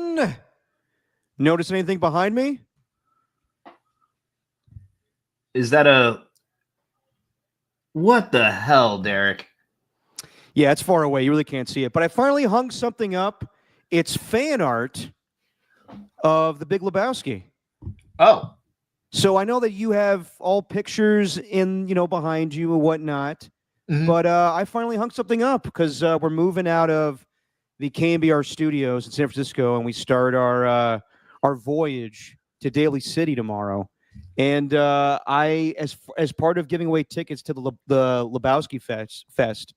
everyone. Notice anything behind me? Is that a... What the hell, Derek? Yeah, it's far away. You really can't see it. But I finally hung something up. It's fan art of the Big Lebowski. Oh. So I know that you have all pictures in, behind you and whatnot. Mhm. But I finally hung something up because we're moving out of the KMBR studios in San Francisco, and we start our voyage to Daly City tomorrow. And I, as part of giving away tickets to the Lebowski Fest,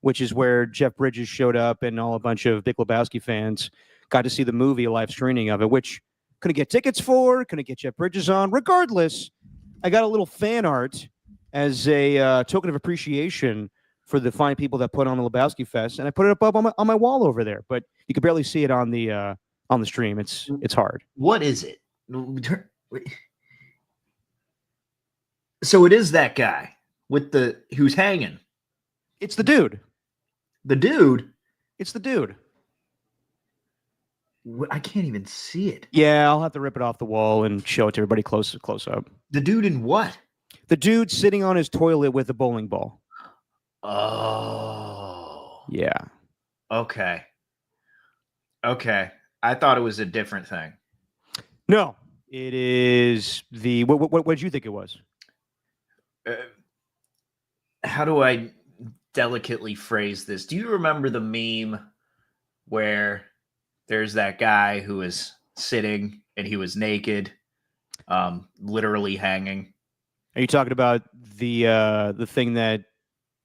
which is where Jeff Bridges showed up and a bunch of Big Lebowski fans got to see the movie, a live screening of it, which couldn't get tickets for, couldn't get Jeff Bridges on. Regardless, I got a little fan art as a token of appreciation for the fine people that put on the Lebowski Fest, and I put it up on my wall over there. But you can barely see it on the stream. It's hard. What is it? So it is that guy with who's hanging. It's the dude. The dude? It's the dude. I can't even see it. Yeah, I'll have to rip it off the wall and show it to everybody close up. The dude in what? The dude sitting on his toilet with a bowling ball. Oh. Yeah. Okay. I thought it was a different thing. No, it is the... What did you think it was? How do I delicately phrase this? Do you remember the meme where there's that guy who is sitting and he was naked, literally hanging? Are you talking about the thing that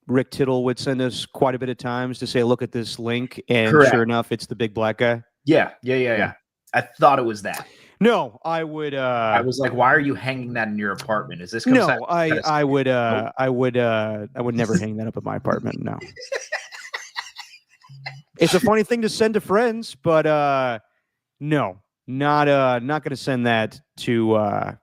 Rick Tittle would send us quite a bit of times to say, look at this link, and Correct. Sure enough, it's the big black guy? Yeah. I thought it was that. No, I would. I was like, "Why are you hanging that in your apartment? Is this?" No, I would never hang that up in my apartment. No, it's a funny thing to send to friends, but no, not going to send that to. Or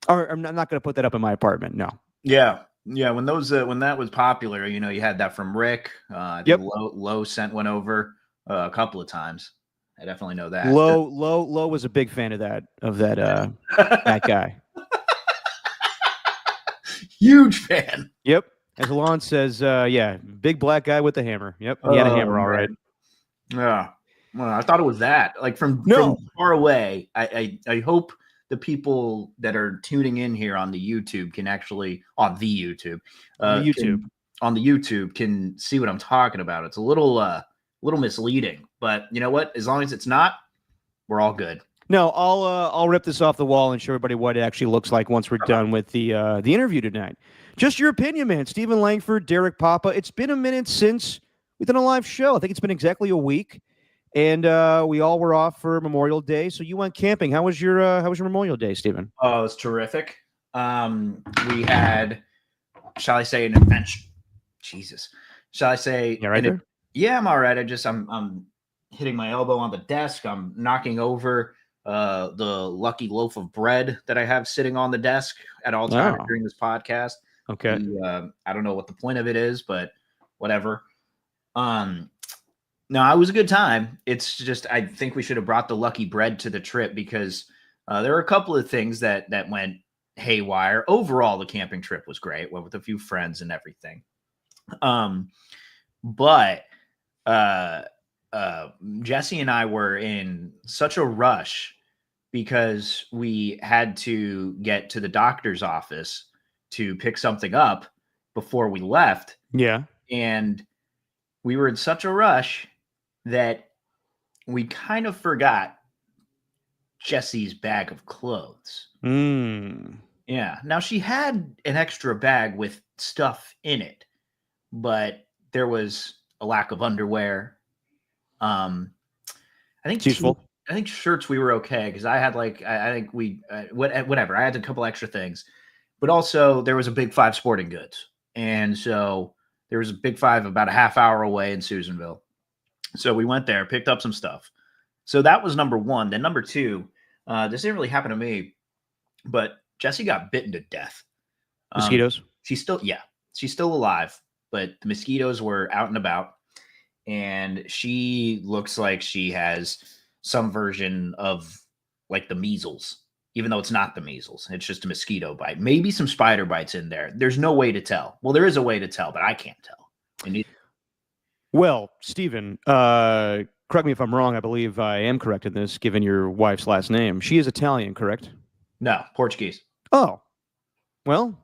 I'm not going to put that up in my apartment. No. Yeah. When that was popular, you had that from Rick. I think Lowe sent one over a couple of times. I definitely know that. Lowe was a big fan of that that guy. Huge fan. Yep. As Alon says, big black guy with the hammer. Yep. He had a hammer, all right. Yeah. Well, I thought it was that. Like from far away. I hope the people that are tuning in here on the YouTube can actually on the YouTube can see what I'm talking about. It's a little misleading, but you know what? As long as it's not, we're all good. No, I'll rip this off the wall and show everybody what it actually looks like once we're done with the interview tonight. Just your opinion, man. Stephen Langford, Derek Papa. It's been a minute since we've done a live show. I think it's been exactly a week, and we all were off for Memorial Day. So you went camping. How was your Memorial Day, Stephen? Oh, it was terrific. We had, shall I say, an adventure? Jesus, shall I say? Yeah, right there. Yeah, I'm all right. I'm hitting my elbow on the desk. I'm knocking over the lucky loaf of bread that I have sitting on the desk at all times during this podcast. Okay. I don't know what the point of it is, but whatever. No, it was a good time. It's just I think we should have brought the lucky bread to the trip because there were a couple of things that went haywire. Overall, the camping trip was great. Went with a few friends and everything. But Jesse and I were in such a rush because we had to get to the doctor's office to pick something up before we left. Yeah. And we were in such a rush that we kind of forgot Jesse's bag of clothes. Yeah. Now she had an extra bag with stuff in it, but there was a lack of underwear. I think shirts we were okay because I had whatever. I had a couple extra things, but also there was a Big Five Sporting Goods, and so there was a Big Five about a half hour away in Susanville. So we went there, picked up some stuff. So that was number one. Then number two, this didn't really happen to me, but Jesse got bitten to death. Mosquitoes? She's still alive, but the mosquitoes were out and about. And she looks like she has some version of like the measles, even though it's not the measles. It's just a mosquito bite. Maybe some spider bites in there. There's no way to tell. Well, there is a way to tell, but I can't tell. Well, Stephen, correct me if I'm wrong. I believe I am correct in this, given your wife's last name. She is Italian, correct? No, Portuguese. Oh, well,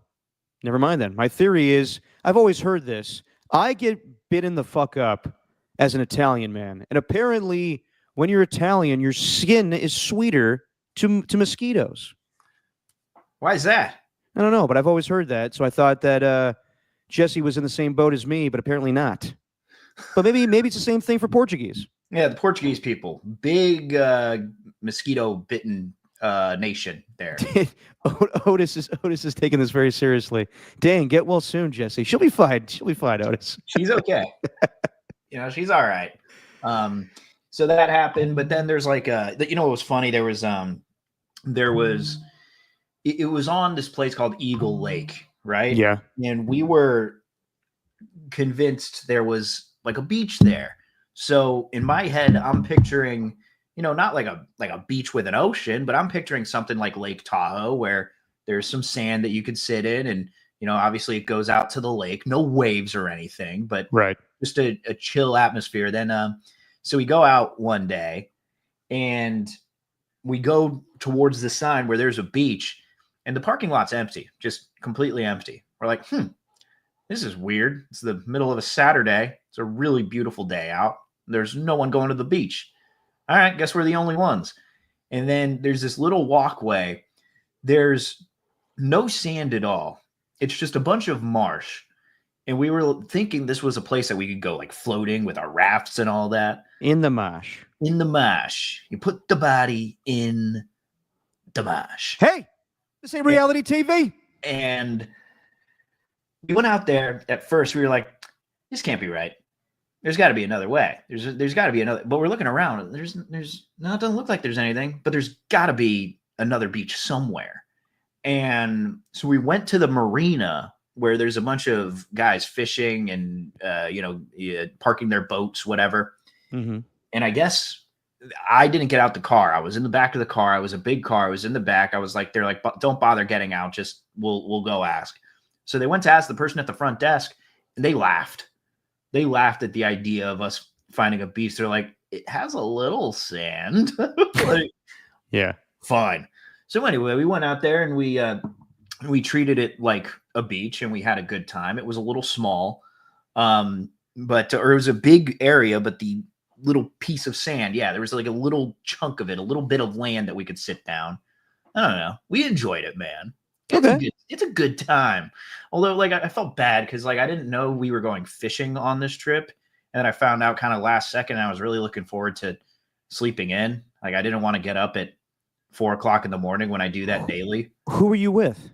never mind then. My theory is, I've always heard this. I get bitten the fuck up as an Italian man. And apparently, when you're Italian, your skin is sweeter to mosquitoes. Why is that? I don't know, but I've always heard that. So I thought that Jesse was in the same boat as me, but apparently not. But maybe it's the same thing for Portuguese. Yeah, the Portuguese people, big mosquito-bitten nation there. Otis is taking this very seriously. Dang, get well soon, Jesse. She'll be fine. She'll be fine, Otis. She's okay. She's all right. So that happened, but then there's like it was funny. It was on this place called Eagle Lake, right? Yeah. And we were convinced there was like a beach there. So in my head, I'm picturing, not like a beach with an ocean, but I'm picturing something like Lake Tahoe where there's some sand that you could sit in, and obviously it goes out to the lake, no waves or anything, but right, just a chill atmosphere. Then so we go out one day and we go towards the sign where there's a beach, and the parking lot's empty, just completely empty. We're like, this is weird. It's the middle of a Saturday. It's a really beautiful day out. There's no one going to the beach. All right, guess we're the only ones. And then there's this little walkway. There's no sand at all. It's just a bunch of marsh. And we were thinking this was a place that we could go like floating with our rafts and all that. In the marsh. In the marsh. You put the body in the marsh. Hey, this ain't reality TV. And we went out there. At first, we were like, this can't be right. There's got to be another way. There's got to be another. But we're looking around. There's no, it doesn't look like there's anything. But there's got to be another beach somewhere. And so we went to the marina where there's a bunch of guys fishing and parking their boats, whatever. Mm-hmm. And I guess I didn't get out the car. I was in the back of the car. I was a big car. I was in the back. I was like, they're like, don't bother getting out. Just we'll go ask. So they went to ask the person at the front desk, and they laughed. They laughed at the idea of us finding a beach. They're like, it has a little sand. Like, yeah. Fine. So anyway, we went out there and we treated it like a beach, and we had a good time. It was a little small, or it was a big area, but the little piece of sand, there was like a little chunk of it, a little bit of land that we could sit down. I don't know. We enjoyed it, man. It's a good time. Although, like, I felt bad because, like, I didn't know we were going fishing on this trip, and then I found out kind of last second. And I was really looking forward to sleeping in. Like, I didn't want to get up at 4 o'clock in the morning when I do that daily. Who were you with?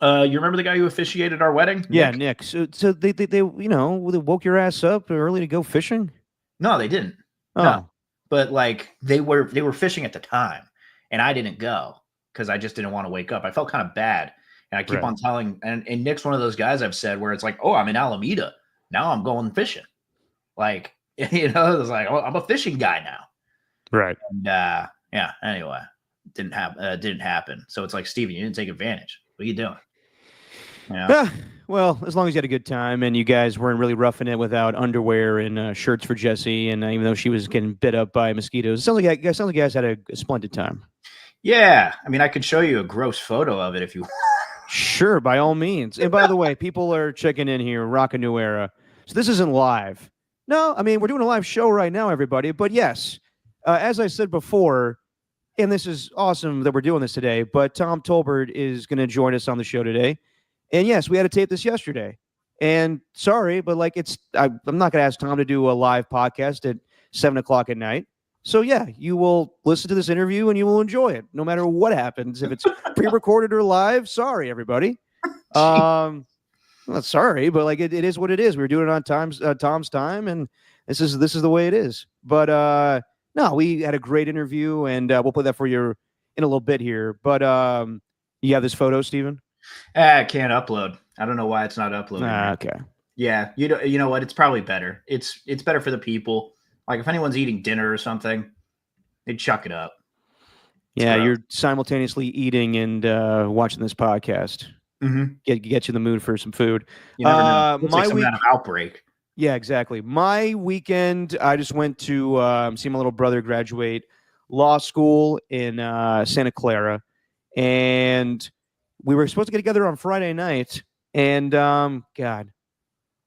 You remember the guy who officiated our wedding? Yeah, Nick. So they woke your ass up early to go fishing? No, they didn't. Oh. No. But like they were fishing at the time, and I didn't go because I just didn't want to wake up. I felt kind of bad. And I keep on telling, and Nick's one of those guys I've said where it's like, oh, I'm in Alameda. Now I'm going fishing. Like, it's like, oh, I'm a fishing guy now. Right. And anyway, didn't happen. So it's like, Steven, you didn't take advantage. What are you doing? Yeah. Well, as long as you had a good time and you guys weren't really roughing it without underwear and shirts for Jessie, and even though she was getting bit up by mosquitoes, it sounds like you guys had a splendid time. Yeah. I mean, I could show you a gross photo of it if you want. Sure, by all means. And by the way, people are checking in here, Rock a New Era. So this isn't live. No, I mean, we're doing a live show right now, everybody. But yes, as I said before, and this is awesome that we're doing this today, but Tom Tolbert is going to join us on the show today. And yes, we had to tape this yesterday. And sorry, but like I'm not going to ask Tom to do a live podcast at 7 o'clock at night. So yeah, you will listen to this interview and you will enjoy it, no matter what happens. If it's pre-recorded or live, sorry, everybody. Well, sorry, but like it is what it is. We were doing it on Tom's time, and this is the way it is. But no, we had a great interview, and we'll play that for you in a little bit here. But you have this photo, Steven? I can't upload. I don't know why it's not uploading. Okay. Yeah, you know what? It's probably better. It's better for the people. Like if anyone's eating dinner or something, They'd chuck it up. Yeah, you're simultaneously eating and watching this podcast. Mm-hmm. Get you in the mood for some food. You never know. It's like some kind of outbreak. Yeah, exactly. My weekend, I just went to see my little brother graduate law school in Santa Clara, and we were supposed to get together on Friday night. And God,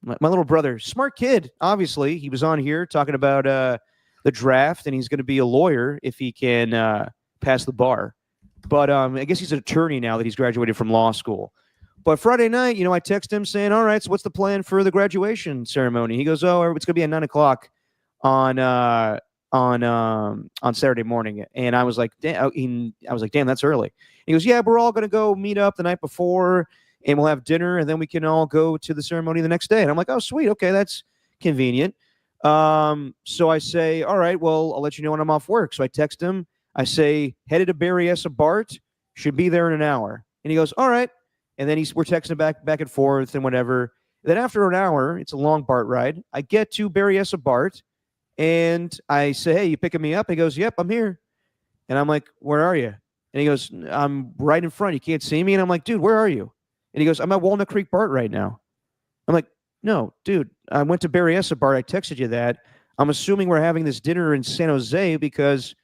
my little brother, smart kid, obviously, he was on here talking about the draft, and he's going to be a lawyer if he can pass the bar. But I guess he's an attorney now that he's graduated from law school. But Friday night, I text him saying, "All right, so what's the plan for the graduation ceremony?" He goes, "Oh, it's going to be at 9:00 on Saturday morning." And I was like, "Damn!" That's early. He goes, "Yeah, we're all going to go meet up the night before, and we'll have dinner, and then we can all go to the ceremony the next day." And I'm like, "Oh, sweet, okay, that's convenient." So I say, "All right, well, I'll let you know when I'm off work." So I text him. I say, "Headed to Berryessa Bart, should be there in an hour." And he goes, "All right." And then we're texting back and forth and whatever. Then after an hour, it's a long BART ride. I get to Berryessa Bart, and I say, "Hey, you picking me up?" He goes, "Yep, I'm here." And I'm like, "Where are you?" And he goes, "I'm right in front. You can't see me." And I'm like, "Dude, where are you?" And he goes, "I'm at Walnut Creek BART right now." I'm like, "No, dude, I went to Berryessa BART. I texted you that. I'm assuming we're having this dinner in San Jose because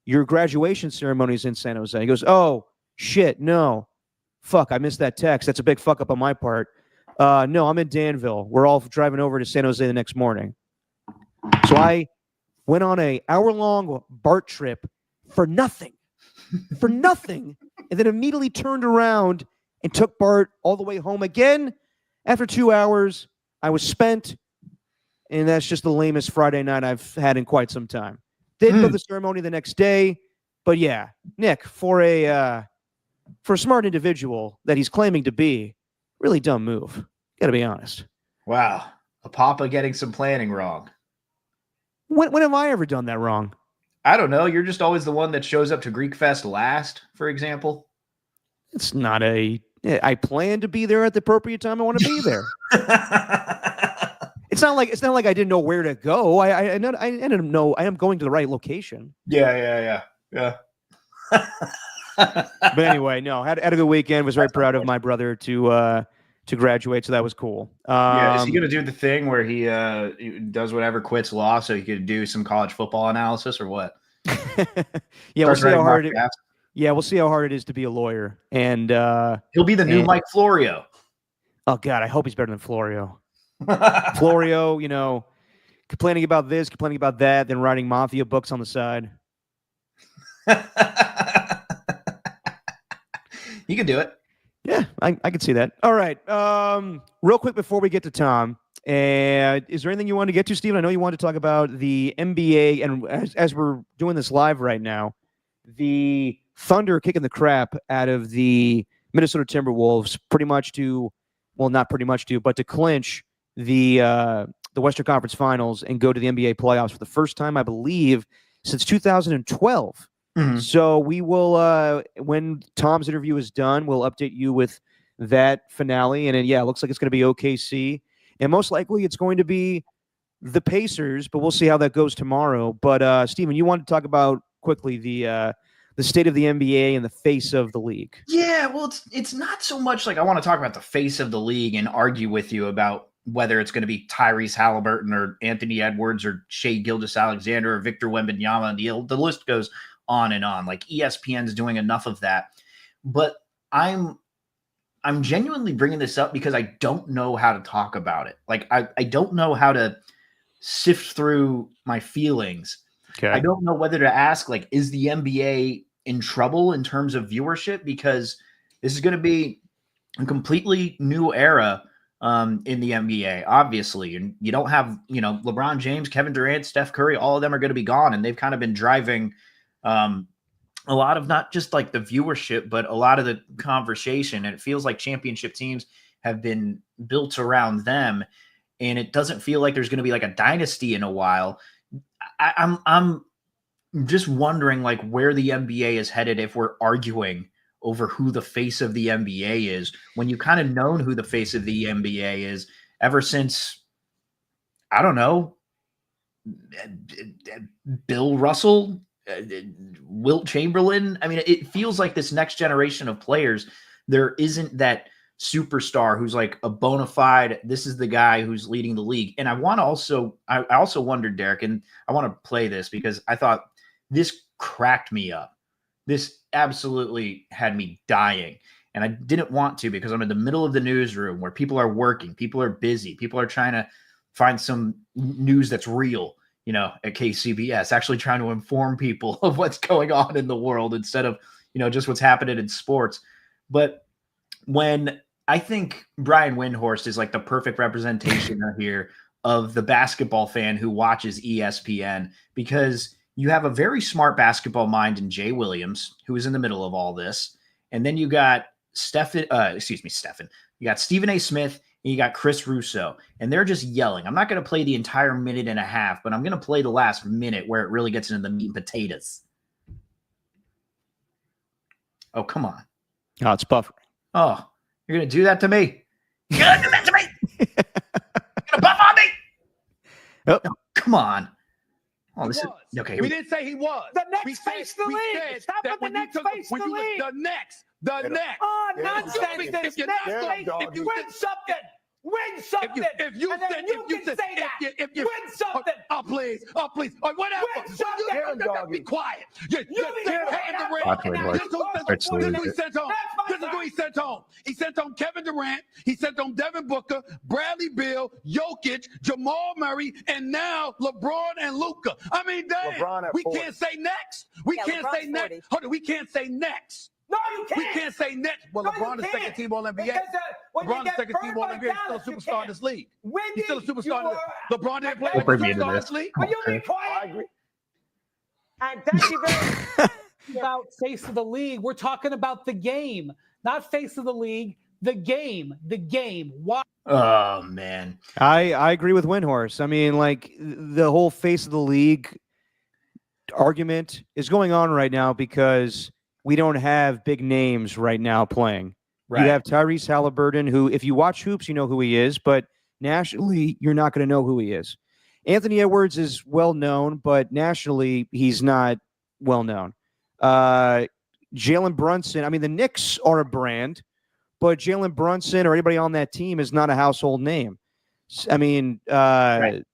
your graduation ceremony is in San Jose." He goes, "Oh, shit, no. Fuck, I missed that text. That's a big fuck up on my part. No, I'm in Danville. We're all driving over to San Jose the next morning." So I went on a hour-long BART trip for nothing, and then immediately turned around and took BART all the way home again. After 2 hours, I was spent, and that's just the lamest Friday night I've had in quite some time. Did go to the ceremony the next day, but yeah, Nick, for a smart individual that he's claiming to be, really dumb move. Got to be honest. Wow. A papa getting some planning wrong. When have I ever done that wrong? I don't know. You're just always the one that shows up to Greek Fest last, for example. It's not I plan to be there at the appropriate time I want to be there. It's not like I didn't know where to go. I didn't know I am going to the right location. Yeah. But anyway, no, had a good weekend. Was very proud of my brother to graduate, so that was cool. Is he gonna do the thing where he does whatever, quits law, so he could do some college football analysis or what? Yeah, we'll see how hard it. Yeah, we'll see how hard it is to be a lawyer, and he'll be the new Mike Florio. Oh God, I hope he's better than Florio. Florio, complaining about this, complaining about that, then writing mafia books on the side. You can do it. Yeah, I can see that. All right. Real quick before we get to Tom, is there anything you want to get to, Steven? I know you want to talk about the NBA, and as we're doing this live right now, the Thunder kicking the crap out of the Minnesota Timberwolves but to clinch the Western Conference Finals and go to the NBA playoffs for the first time, I believe, since 2012. Mm-hmm. So we will, when Tom's interview is done, we'll update you with that finale. And then, it looks like it's going to be OKC. And most likely it's going to be the Pacers, but we'll see how that goes tomorrow. But, Steven, you want to talk about quickly the state of the NBA and the face of the league. Yeah, well, it's not so much like I want to talk about the face of the league and argue with you about whether it's going to be Tyrese Halliburton or Anthony Edwards or Shai Gilgeous-Alexander or Victor Wembanyama. The list goes on and on. Like ESPN's doing enough of that. But I'm genuinely bringing this up because I don't know how to talk about it. Like I don't know how to sift through my feelings. Okay. I don't know whether to ask, like, is the NBA in trouble in terms of viewership? Because this is going to be a completely new era in the NBA, obviously. And you don't have, LeBron James, Kevin Durant, Steph Curry, all of them are going to be gone. And they've kind of been driving a lot of not just like the viewership, but a lot of the conversation. And it feels like championship teams have been built around them. And it doesn't feel like there's going to be like a dynasty in a while. I'm just wondering like where the NBA is headed if we're arguing over who the face of the NBA is, when you kind of known who the face of the NBA is ever since, I don't know, Bill Russell Wilt Chamberlain. I mean, it feels like this next generation of players, there isn't that superstar who's like a bona fide, this is the guy who's leading the league. And I also wondered, Derek, and I want to play this because I thought this cracked me up. This absolutely had me dying. And I didn't want to because I'm in the middle of the newsroom where people are working, people are busy, people are trying to find some news that's real, at KCBS, actually trying to inform people of what's going on in the world instead of, just what's happening in sports. But when I think Brian Windhorst is like the perfect representation here of the basketball fan who watches ESPN, because you have a very smart basketball mind in Jay Williams, who is in the middle of all this. And then you got Stephen. You got Stephen A. Smith and you got Chris Russo, and they're just yelling. I'm not going to play the entire minute and a half, but I'm going to play the last minute where it really gets into the meat and potatoes. Oh, come on. Oh, it's buffering. Oh, you're going to do that to me? You're going to do that to me? You're going to buff on me? Oh, come on. Oh, this is okay. We didn't say he was. The next face of the league. Stop at the next face of the league. The next. Oh, nonsense. If you win something. Win something. If you say that. Win something. Oh, please. Oh, whatever. Win something. Be quiet. You This is who he sent home. This is who he sent home. He sent home Kevin Durant. He sent home Devin Booker, Bradley Beal, Jokic, Jamal Murray, and now LeBron and Luka. I mean, damn. We can't say next. We can't say next. Hold on. We can't say next. No, you can't. We can't say next. Well, LeBron is second team All NBA. LeBron is second team All NBA. He's still a superstar in this league. He's still a superstar. LeBron didn't play with a superstar in this league. Will you be quiet? I agree. And thank you very much. About face of the league. We're talking about the game, not face of the league. The game. Why? Oh, man. I agree with Windhorst. I mean, like, the whole face of the league argument is going on right now because we don't have big names right now playing. Right. You have Tyrese Halliburton, who, if you watch hoops, you know who he is, but nationally, you're not going to know who he is. Anthony Edwards is well known, but nationally, he's not well known. Jalen Brunson, I mean, the Knicks are a brand, but Jalen Brunson or anybody on that team is not a household name. I mean, right.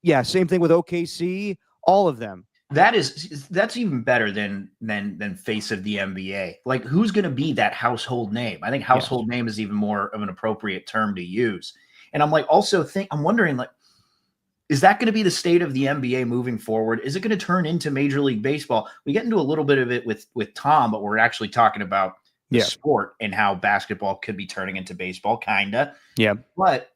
Yeah, same thing with OKC, all of them. That's even better than face of the NBA. Like, who's going to be that household name? I think household name is even more of an appropriate term to use. And I'm like, I'm wondering, like, is that going to be the state of the NBA moving forward? Is it going to turn into Major League Baseball? We get into a little bit of it with Tom, but we're actually talking about the sport and how basketball could be turning into baseball, kinda. Yeah. But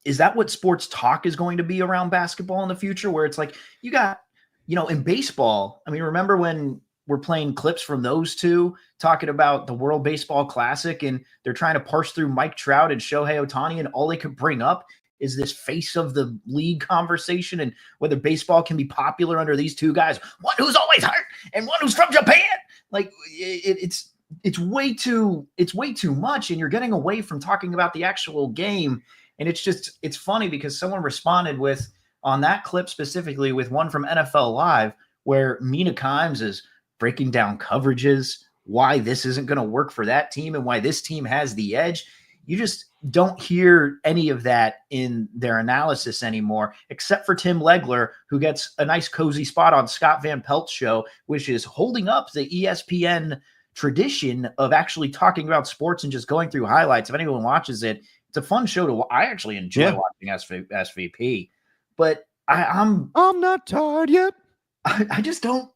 is that what sports talk is going to be around basketball in the future? Where it's like, you got, in baseball, I mean, remember when we're playing clips from those two talking about the World Baseball Classic and they're trying to parse through Mike Trout and Shohei Ohtani, and all they could bring up is this face of the league conversation and whether baseball can be popular under these two guys, one who's always hurt and one who's from Japan. Like, it's way too much, and you're getting away from talking about the actual game. And it's funny because someone responded with, on that clip specifically, with one from NFL Live, where Mina Kimes is breaking down coverages, why this isn't going to work for that team and why this team has the edge. You just don't hear any of that in their analysis anymore, except for Tim Legler, who gets a nice cozy spot on Scott Van Pelt's show, which is holding up the ESPN tradition of actually talking about sports and just going through highlights. If anyone watches it, it's a fun show to. I actually enjoy watching SVP, but I'm not tired yet. I just don't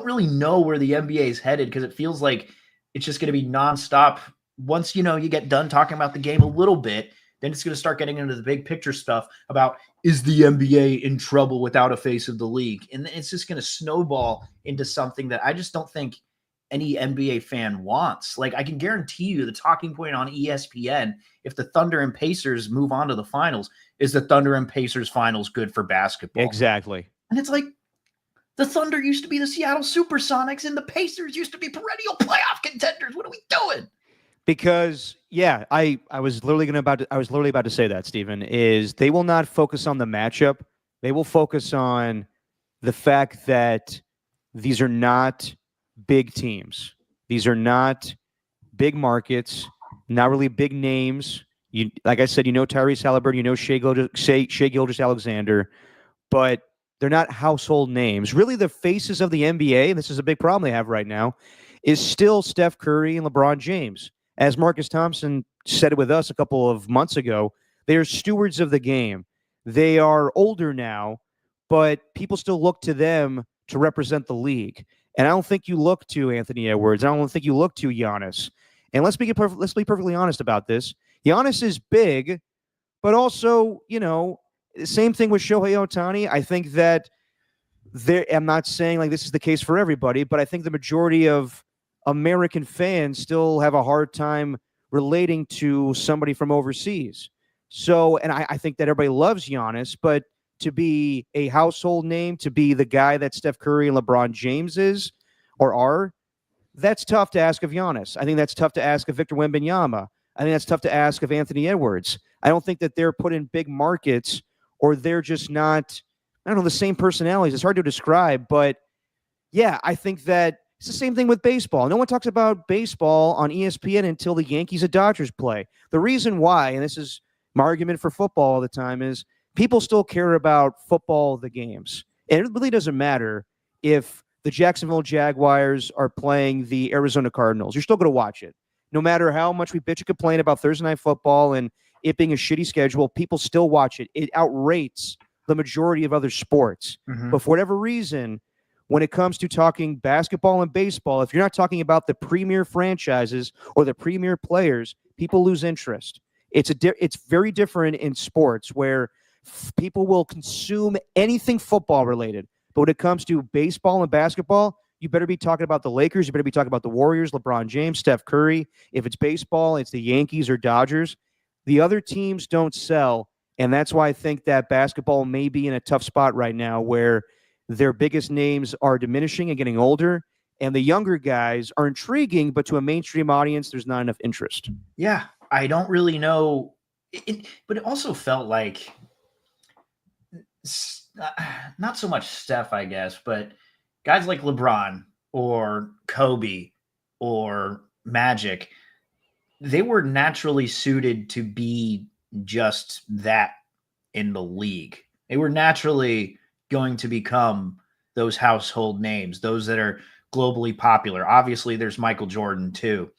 really know where the NBA is headed, because it feels like it's just going to be nonstop. Once, you get done talking about the game a little bit, then it's going to start getting into the big picture stuff about, is the NBA in trouble without a face of the league? And it's just going to snowball into something that I just don't think any NBA fan wants. Like, I can guarantee you the talking point on ESPN, if the Thunder and Pacers move on to the finals, is the Thunder and Pacers finals good for basketball? Exactly. And it's like, the Thunder used to be the Seattle Supersonics and the Pacers used to be perennial playoff contenders. What are we doing? Because I was literally about to say that, Stephen, is they will not focus on the matchup. They will focus on the fact that these are not big teams. These are not big markets, not really big names. You, like I said, Tyrese Halliburton, Shea Gilgeous-Alexander, but they're not household names. Really, the faces of the NBA, and this is a big problem they have right now, is still Steph Curry and LeBron James. As Marcus Thompson said it with us a couple of months ago, they are stewards of the game. They are older now, but people still look to them to represent the league. And I don't think you look to Anthony Edwards. I don't think you look to Giannis. And let's be perfectly honest about this. Giannis is big, but also, same thing with Shohei Ohtani. I think that I'm not saying like this is the case for everybody, but I think the majority of American fans still have a hard time relating to somebody from overseas. So, and I think that everybody loves Giannis, but to be a household name, to be the guy that Steph Curry and LeBron James is or are, that's tough to ask of Giannis. I think that's tough to ask of Victor Wembanyama. I think that's tough to ask of Anthony Edwards. I don't think that they're put in big markets or they're just not, the same personalities. It's hard to describe, but yeah, I think that it's the same thing with baseball. No one talks about baseball on ESPN until the Yankees and Dodgers play. The reason why, and this is my argument for football all the time, is people still care about football, the games. And it really doesn't matter if the Jacksonville Jaguars are playing the Arizona Cardinals. You're still going to watch it. No matter how much we bitch and complain about Thursday Night Football and it being a shitty schedule, people still watch it. It outrates the majority of other sports. Mm-hmm. But for whatever reason, when it comes to talking basketball and baseball, if you're not talking about the premier franchises or the premier players, people lose interest. It's very different in sports where people will consume anything football related. But when it comes to baseball and basketball, you better be talking about the Lakers. You better be talking about the Warriors, LeBron James, Steph Curry. If it's baseball, it's the Yankees or Dodgers. The other teams don't sell. And that's why I think that basketball may be in a tough spot right now where their biggest names are diminishing and getting older. And the younger guys are intriguing, but to a mainstream audience, there's not enough interest. Yeah, I don't really know. But it also felt like not so much Steph, I guess, but guys like LeBron or Kobe or Magic, they were naturally suited to be just that in the league. They were naturally going to become those household names, those that are globally popular. Obviously, there's Michael Jordan too.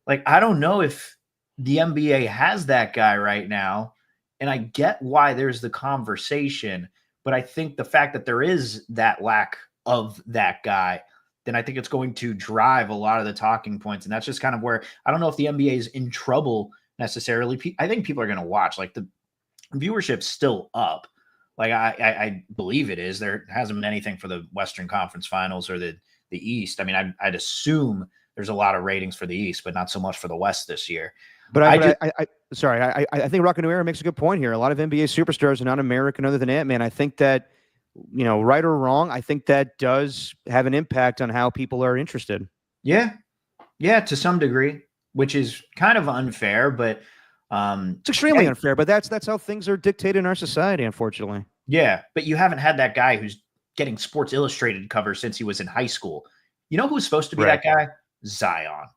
Like, I don't know if the NBA has that guy right now, and I get why there's the conversation, but I think the fact that there is that lack of that guy, then I think it's going to drive a lot of the talking points. And that's just kind of where I don't know if the NBA is in trouble necessarily. I think people are going to watch. Like, the viewership's still up. Like, I believe it is. There hasn't been anything for the Western Conference Finals or the East. I mean, I'd assume there's a lot of ratings for the East, but not so much for the West this year. But I think Rocco Nuera makes a good point here. A lot of NBA superstars are not American other than Ant-Man. I think that, right or wrong, I think that does have an impact on how people are interested. Yeah. Yeah, to some degree, which is kind of unfair, but it's extremely unfair, but that's how things are dictated in our society, unfortunately. Yeah, but you haven't had that guy who's getting Sports Illustrated covers since he was in high school. You know who's supposed to be that guy? Zion.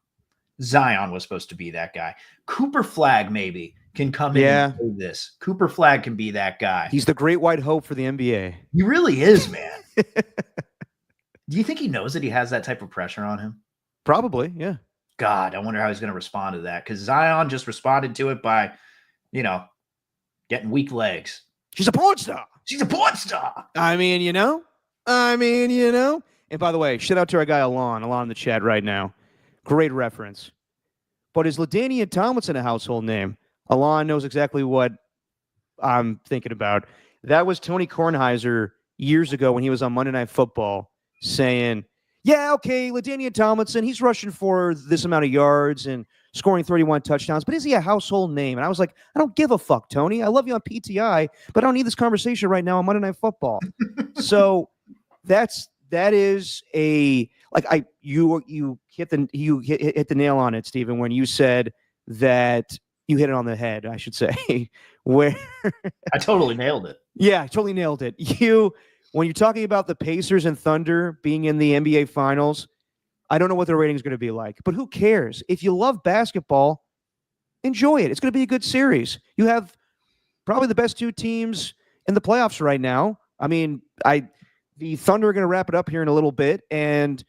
Zion was supposed to be that guy. Cooper Flagg maybe can come in and do this. Cooper Flagg can be that guy. He's the great white hope for the NBA. He really is, man. Do you think he knows that he has that type of pressure on him? Probably, yeah. God, I wonder how he's going to respond to that, because Zion just responded to it by, getting weak legs. She's a porn star. She's a porn star. I mean, And by the way, shout out to our guy Alon in the chat right now. Great reference. But is LaDainian Tomlinson a household name? Alon knows exactly what I'm thinking about. That was Tony Kornheiser years ago when he was on Monday Night Football saying, yeah, okay, LaDainian Tomlinson, he's rushing for this amount of yards and scoring 31 touchdowns, but is he a household name? And I was like, I don't give a fuck, Tony. I love you on PTI, but I don't need this conversation right now on Monday Night Football. So that is you hit the nail on it, Stephen, when you said that you hit it on the head, I should say, where I totally nailed it. Yeah, totally nailed it. when you're talking about the Pacers and Thunder being in the NBA Finals, I don't know what their rating is going to be like, but who cares? If you love basketball, enjoy it. It's going to be a good series. You have probably the best two teams in the playoffs right now. I mean, the Thunder are going to wrap it up here in a little bit, and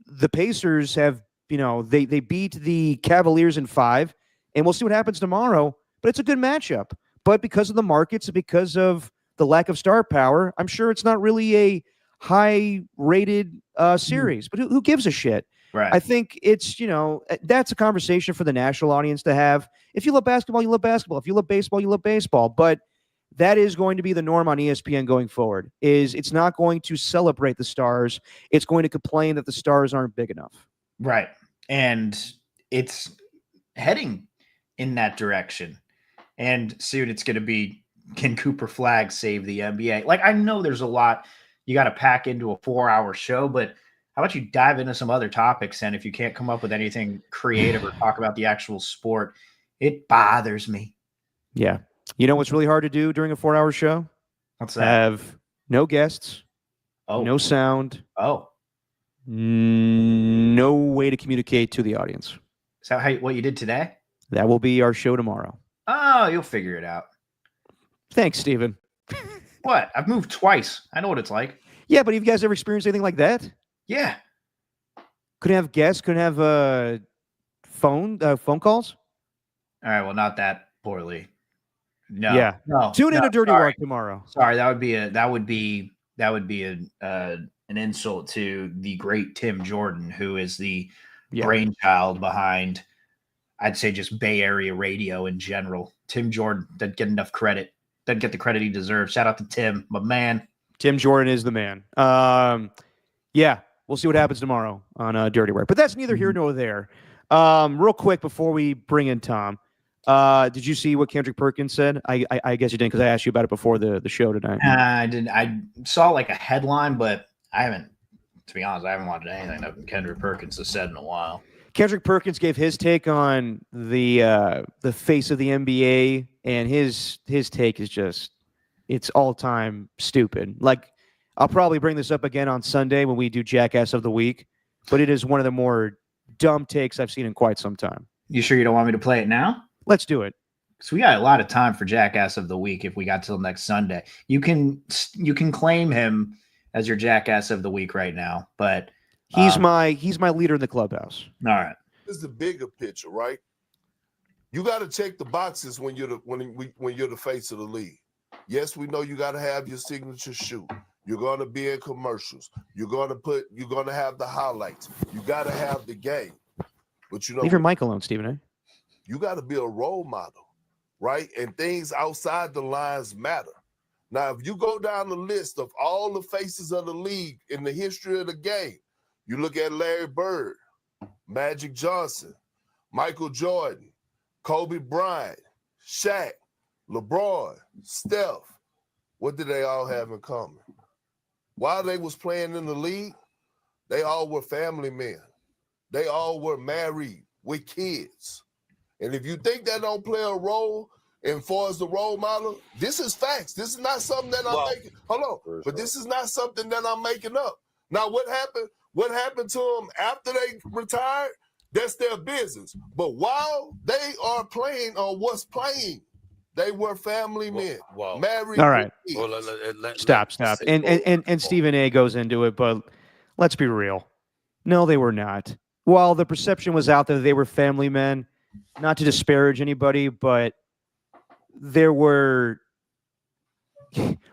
the Pacers have, they beat the Cavaliers in 5, and we'll see what happens tomorrow. But it's a good matchup. But because of the markets and because of the lack of star power, I'm sure it's not really a high-rated series. But who gives a shit? Right. I think it's, that's a conversation for the national audience to have. If you love basketball, you love basketball. If you love baseball, you love baseball. But that is going to be the norm on ESPN going forward. It's not going to celebrate the stars. It's going to complain that the stars aren't big enough. Right. And it's heading in that direction. And soon it's going to be, can Cooper Flagg save the NBA? Like, I know there's a lot you got to pack into a 4-hour show, but how about you dive into some other topics? And if you can't come up with anything creative or talk about the actual sport, it bothers me. Yeah. You know what's really hard to do during a 4-hour show? What's that? Have no guests, no sound, no way to communicate to the audience. Is that what you did today? That will be our show tomorrow. Oh, you'll figure it out. Thanks, Steven. What? I've moved twice. I know what it's like. Yeah, but have you guys ever experienced anything like that? Yeah. Couldn't have guests, couldn't have phone calls? All right, well, not that poorly. No. Yeah. No. Tune in to Dirty Work tomorrow. Sorry, that would be an insult to the great Tim Jordan, who is the brainchild behind, I'd say, just Bay Area radio in general. Tim Jordan doesn't get enough credit. Doesn't get the credit he deserves. Shout out to Tim, my man. Tim Jordan is the man. Yeah, we'll see what happens tomorrow on Dirty Work. But that's neither here nor there. Real quick before we bring in Tom, did you see what Kendrick Perkins said? I guess you didn't, because I asked you about it before the show tonight. I didn't. I saw like a headline, but I haven't. To be honest, I haven't watched anything that Kendrick Perkins has said in a while. Kendrick Perkins gave his take on the face of the NBA, and his take is just, it's all-time stupid. Like, I'll probably bring this up again on Sunday when we do Jackass of the Week, but it is one of the more dumb takes I've seen in quite some time. You sure you don't want me to play it now? Let's do it. Because we got a lot of time for Jackass of the Week if we got till next Sunday. You can claim him as your Jackass of the Week right now, but he's my leader in the clubhouse. All right. This is the bigger picture, right? You got to check the boxes when you're the face of the league. Yes, we know you got to have your signature shoe. You're going to be in commercials. You're going to have the highlights. You got to have the game. But leave your mic alone, Stephen A. You got to be a role model, right? And things outside the lines matter. Now, if you go down the list of all the faces of the league in the history of the game, you look at Larry Bird, Magic Johnson, Michael Jordan, Kobe Bryant, Shaq, LeBron, Steph. What did they all have in common? While they was playing in the league, they all were family men. They all were married with kids. And if you think that don't play a role as far as the role model, this is facts. This is not something that I'm making. Hold on. But this is not something that I'm making up. Now, what happened? What happened to them after they retired? That's their business. But while they are playing or was playing, they were family men, married. All right. Stop. And Stephen A goes into it, but let's be real. No, they were not. While the perception was out there that they were family men, not to disparage anybody, but there were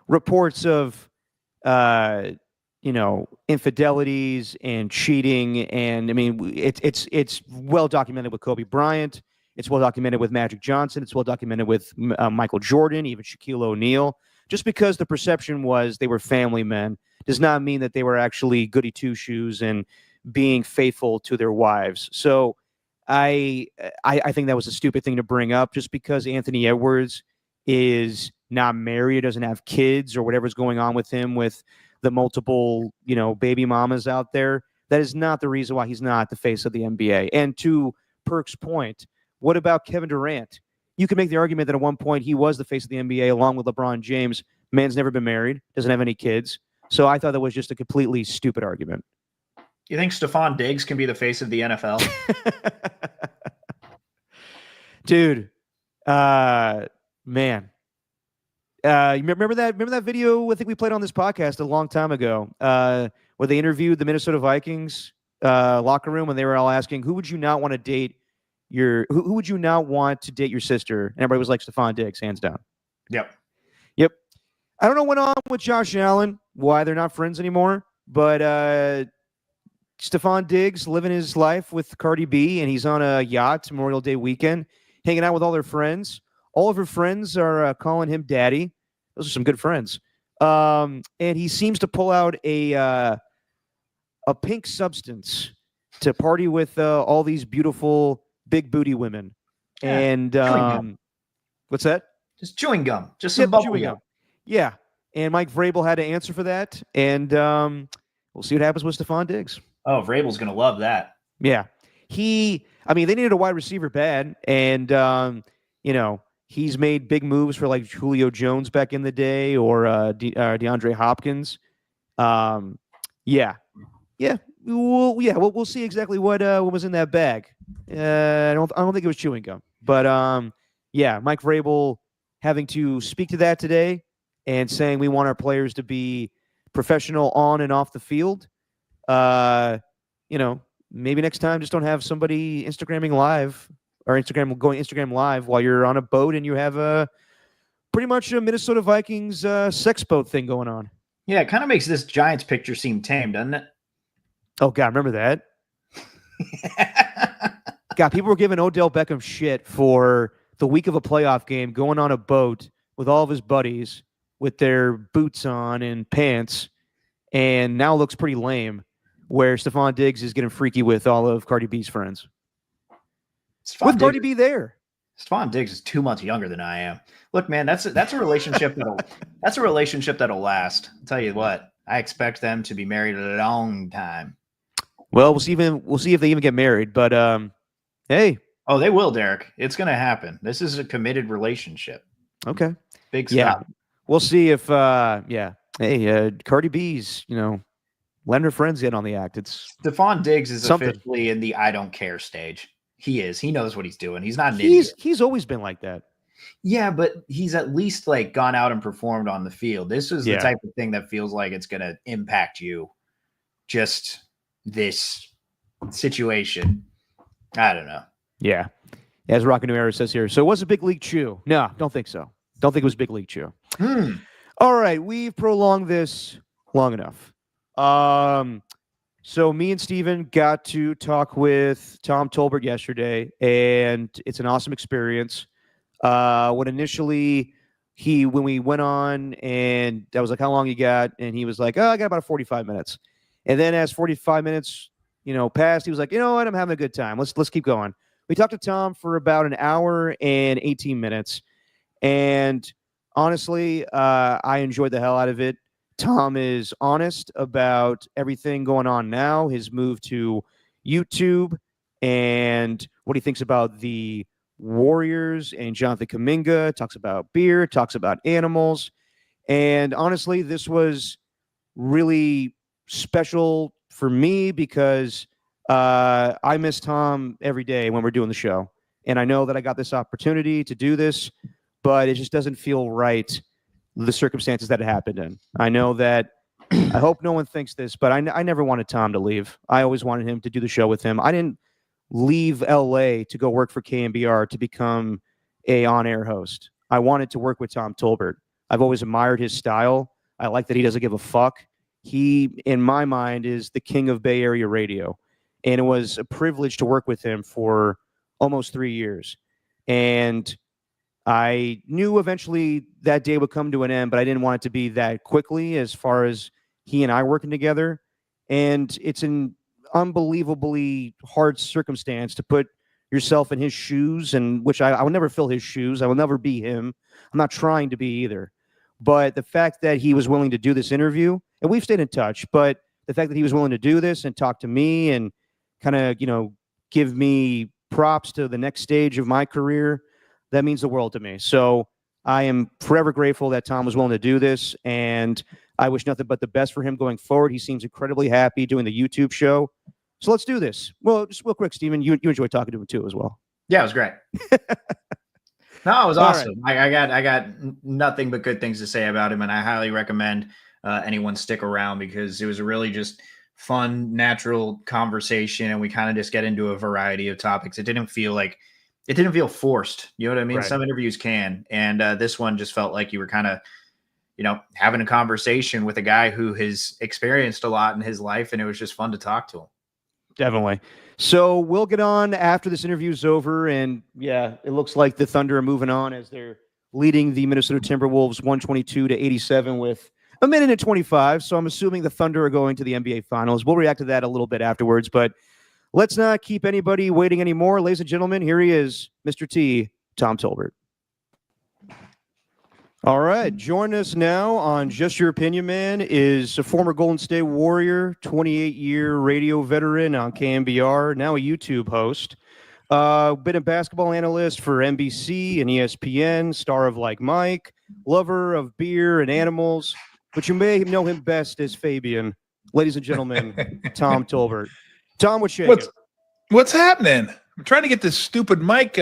reports of infidelities and cheating, and I mean it's well documented with Kobe Bryant. It's well documented with Magic Johnson. It's well documented with Michael Jordan, even Shaquille O'Neal. Just because the perception was they were family men does not mean that they were actually goody two shoes and being faithful to their wives. So I think that was a stupid thing to bring up, just because Anthony Edwards is not married, doesn't have kids, or whatever's going on with him with the multiple, baby mamas out there. That is not the reason why he's not the face of the NBA. And to Perk's point, what about Kevin Durant? You can make the argument that at one point he was the face of the NBA along with LeBron James Man's never been married, doesn't have any kids. So I thought that was just a completely stupid argument. You think Stephon Diggs can be the face of the NFL? Dude, man. You remember that video I think we played on this podcast a long time ago, where they interviewed the Minnesota Vikings locker room, and they were all asking, who would you not want to date who would you not want to date your sister? And everybody was like, Stephon Diggs, hands down. Yep. I don't know what went on with Josh Allen, why they're not friends anymore, but Stephon Diggs living his life with Cardi B, and he's on a yacht Memorial Day weekend, hanging out with all their friends. All of her friends are calling him daddy. Those are some good friends. And he seems to pull out a pink substance to party with all these beautiful big booty women. Yeah, And what's that? Just chewing gum. Just some bubble chewing gum. gum. Yeah. And Mike Vrabel had to answer for that. And we'll see what happens with Stephon Diggs. Oh, Vrabel's going to love that. Yeah. They needed a wide receiver bad. And, he's made big moves for like Julio Jones back in the day or DeAndre Hopkins. We'll see exactly what was in that bag. I don't think it was chewing gum, but Mike Vrabel having to speak to that today and saying we want our players to be professional on and off the field. Maybe next time just don't have somebody Instagramming live or Instagram live while you're on a boat and you have pretty much a Minnesota Vikings sex boat thing going on. Yeah, it kind of makes this Giants picture seem tame, doesn't it? Oh, God, remember that? God, people were giving Odell Beckham shit for the week of a playoff game going on a boat with all of his buddies with their boots on and pants, and now looks pretty lame, where Stephon Diggs is getting freaky with all of Cardi B's friends. Cardi B there. Stephon Diggs is 2 months younger than I am. Look, man, that's a relationship that'll last. I'll tell you what, I expect them to be married a long time. Well, we'll see if they even get married. But hey, oh, they will, Derek. It's going to happen. This is a committed relationship. Okay, big stuff. Yeah, we'll see if Hey, Cardi B's letting her friends in on the act. It's Stephon Diggs is something. Officially in the I don't care stage. He is. He knows what he's doing. He's not an idiot. He's always been like that. Yeah, but he's at least like gone out and performed on the field. This is the type of thing that feels like it's going to impact you. Just this situation. I don't know. Yeah. As Rocket New Era says here. So it was a big league chew. No, don't think so. Don't think it was big league chew. All right. We've prolonged this long enough. So me and Steven got to talk with Tom Tolbert yesterday, and it's an awesome experience. When initially when we went on and I was like, how long you got? And he was like, I got about 45 minutes. And then as 45 minutes, passed, he was like, you know what? I'm having a good time. Let's keep going. We talked to Tom for about an hour and 18 minutes. And honestly, I enjoyed the hell out of it. Tom is honest about everything going on now, his move to YouTube, and what he thinks about the Warriors and Jonathan Kuminga, talks about beer, talks about animals. And honestly, this was really special for me because I miss Tom every day when we're doing the show. And I know that I got this opportunity to do this, but it just doesn't feel right, the circumstances that it happened in. I know that I hope no one thinks this, but I never wanted Tom to leave. I always wanted him to do the show with him. I didn't leave LA to go work for KMBR to become a on-air host. I wanted to work with Tom Tolbert. I've always admired his style. I like that he doesn't give a fuck. He, in my mind, is the king of Bay Area radio. And it was a privilege to work with him for almost 3 years. And I knew eventually that day would come to an end, but I didn't want it to be that quickly as far as he and I working together. And it's an unbelievably hard circumstance to put yourself in his shoes, and which I will never fill his shoes. I will never be him. I'm not trying to be either. But the fact that he was willing to do this interview, and we've stayed in touch, but the fact that he was willing to do this and talk to me and kind of, give me props to the next stage of my career, that means the world to me. So I am forever grateful that Tom was willing to do this, and I wish nothing but the best for him going forward. He seems incredibly happy doing the YouTube show. So let's do this. Well, just real quick, Steven, you enjoyed talking to him too as well. Yeah, it was great. No, it was All awesome. Right. I got nothing but good things to say about him, and I highly recommend anyone stick around because it was a really just fun, natural conversation, and we kind of just get into a variety of topics. It didn't feel forced. You know what I mean? Right. Some interviews can, and this one just felt like you were kind of, having a conversation with a guy who has experienced a lot in his life, and it was just fun to talk to him. Definitely. So we'll get on after this interview is over, and yeah, it looks like the Thunder are moving on as they're leading the Minnesota Timberwolves 122-87 with a minute and 25. So I'm assuming the Thunder are going to the NBA Finals. We'll react to that a little bit afterwards, but let's not keep anybody waiting anymore. Ladies and gentlemen, here he is, Mr. T, Tom Tolbert. All right, join us now on Just Your Opinion Man is a former Golden State Warrior, 28-year radio veteran on KMBR, now a YouTube host. Been a basketball analyst for NBC and ESPN, star of Like Mike, lover of beer and animals, but you may know him best as Fabian. Ladies and gentlemen, Tom Tolbert. Tom, what's shaking? What's happening? I'm trying to get this stupid mic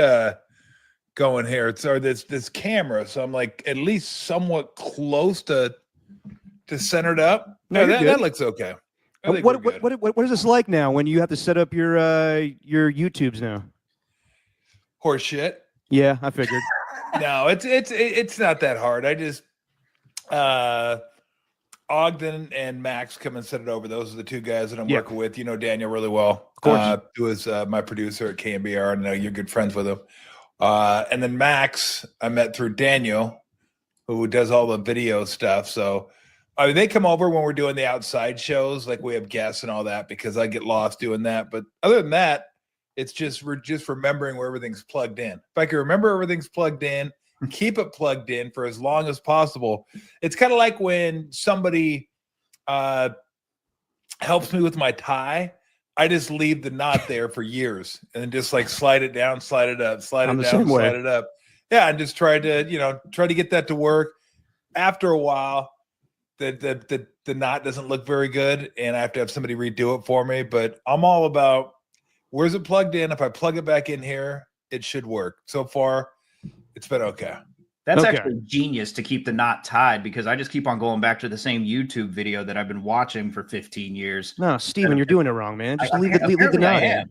going here. It's this camera, so I'm like at least somewhat close to centered up. No, that looks okay. What is this like now when you have to set up your YouTubes now? Horse shit. Yeah, I figured. No, it's not that hard. I just Ogden and Max come and set it over. Those are the two guys that I'm working with. You know Daniel really well. Of course. Who is my producer at KMBR, and I know you're good friends with him. And then Max, I met through Daniel, who does all the video stuff. So they come over when we're doing the outside shows, like we have guests and all that, because I get lost doing that. But other than that, we're just remembering where everything's plugged in. If I can remember everything's plugged in, keep it plugged in for as long as possible. It's kind of like when somebody helps me with my tie. I just leave the knot there for years and then just like slide it down, slide it up, slide it down, slide it up. Yeah, and just try to get that to work. After a while, the knot doesn't look very good, and I have to have somebody redo it for me. But I'm all about where's it plugged in. If I plug it back in here, it should work. So far, it's been okay. That's actually genius to keep the knot tied, because I just keep on going back to the same YouTube video that I've been watching for 15 years. No, Steven, you're doing it wrong, man. Just leave the knot in.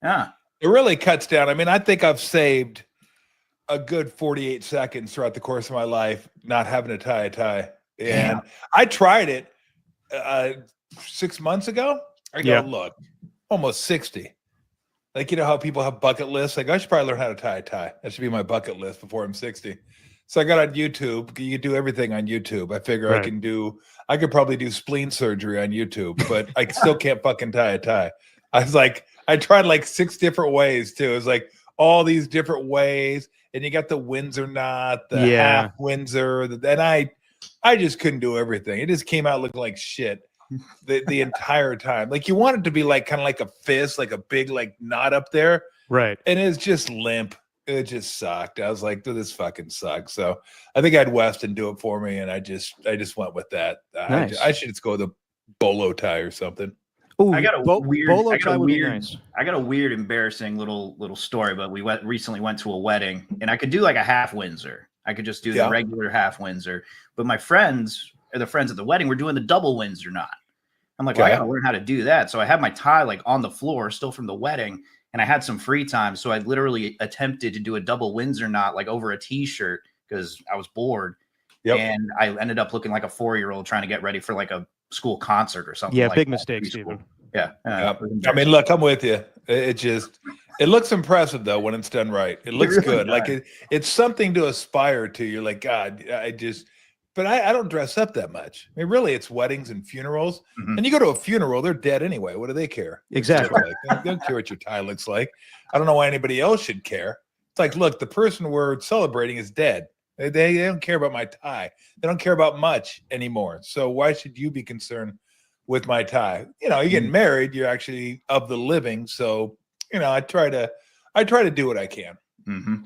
Yeah. It really cuts down. I mean, I think I've saved a good 48 seconds throughout the course of my life not having to tie a tie. And I tried it 6 months ago. I go, look, almost 60. Like, you know how people have bucket lists? Like, I should probably learn how to tie a tie. That should be my bucket list before I'm 60. So I got on YouTube. You can do everything on YouTube. I figure I could probably do spleen surgery on YouTube, but I still can't fucking tie a tie. I tried like 6 different ways too. It was like all these different ways. And you got the Windsor knot, the half Windsor. And I just couldn't do everything. It just came out looking like shit the entire time. Like you want it to be like kind of like a fist, like a big like knot up there. Right. And it's just limp. It just sucked. I was like, this fucking sucks. So I think I had Weston do it for me, and I just went with that. Nice. I should just go with a bolo tie or something. Ooh, I got a weird, nice. embarrassing little story. But we recently went to a wedding, and I could do like a half Windsor. I could just do the regular half Windsor. But my friends, or the friends at the wedding, were doing the double Windsor knot. I'm like, well, I got to learn how to do that. So I had my tie like on the floor, still from the wedding. And I had some free time, so I literally attempted to do a double Windsor knot like over a T-shirt because I was bored. Yep. And I ended up looking like a 4-year-old trying to get ready for like a school concert or something. Yeah, like big mistake, Steven. Yeah. I mean, look, I'm with you. It looks impressive though when it's done right. It looks good. Like it's something to aspire to. You're like, God, but I don't dress up that much. I mean, really, it's weddings and funerals. Mm-hmm. And you go to a funeral, they're dead anyway. What do they care? Exactly. They don't care what your tie looks like. I don't know why anybody else should care. It's like, look, the person we're celebrating is dead. They don't care about my tie. They don't care about much anymore. So why should you be concerned with my tie? You know, you're getting married. You're actually of the living. So, you know, I try to do what I can. Mm-hmm.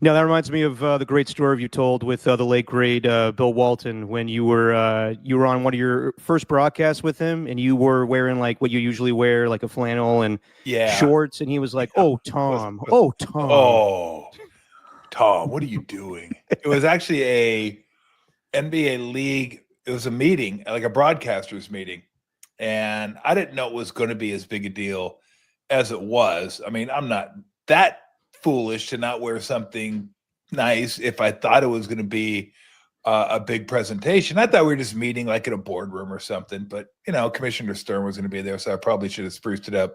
No, that reminds me of the great story you told with the late great Bill Walton when you were on one of your first broadcasts with him, and you were wearing like what you usually wear, like a flannel and shorts, and he was like, "Oh, Tom, oh, Tom, oh, Tom, what are you doing?" It was actually a NBA league. It was a meeting, like a broadcasters meeting, and I didn't know it was going to be as big a deal as it was. I mean, I'm not that foolish to not wear something nice if I thought it was going to be a big presentation. I thought we were just meeting like in a boardroom or something, but Commissioner Stern was going to be there, so I probably should have spruced it up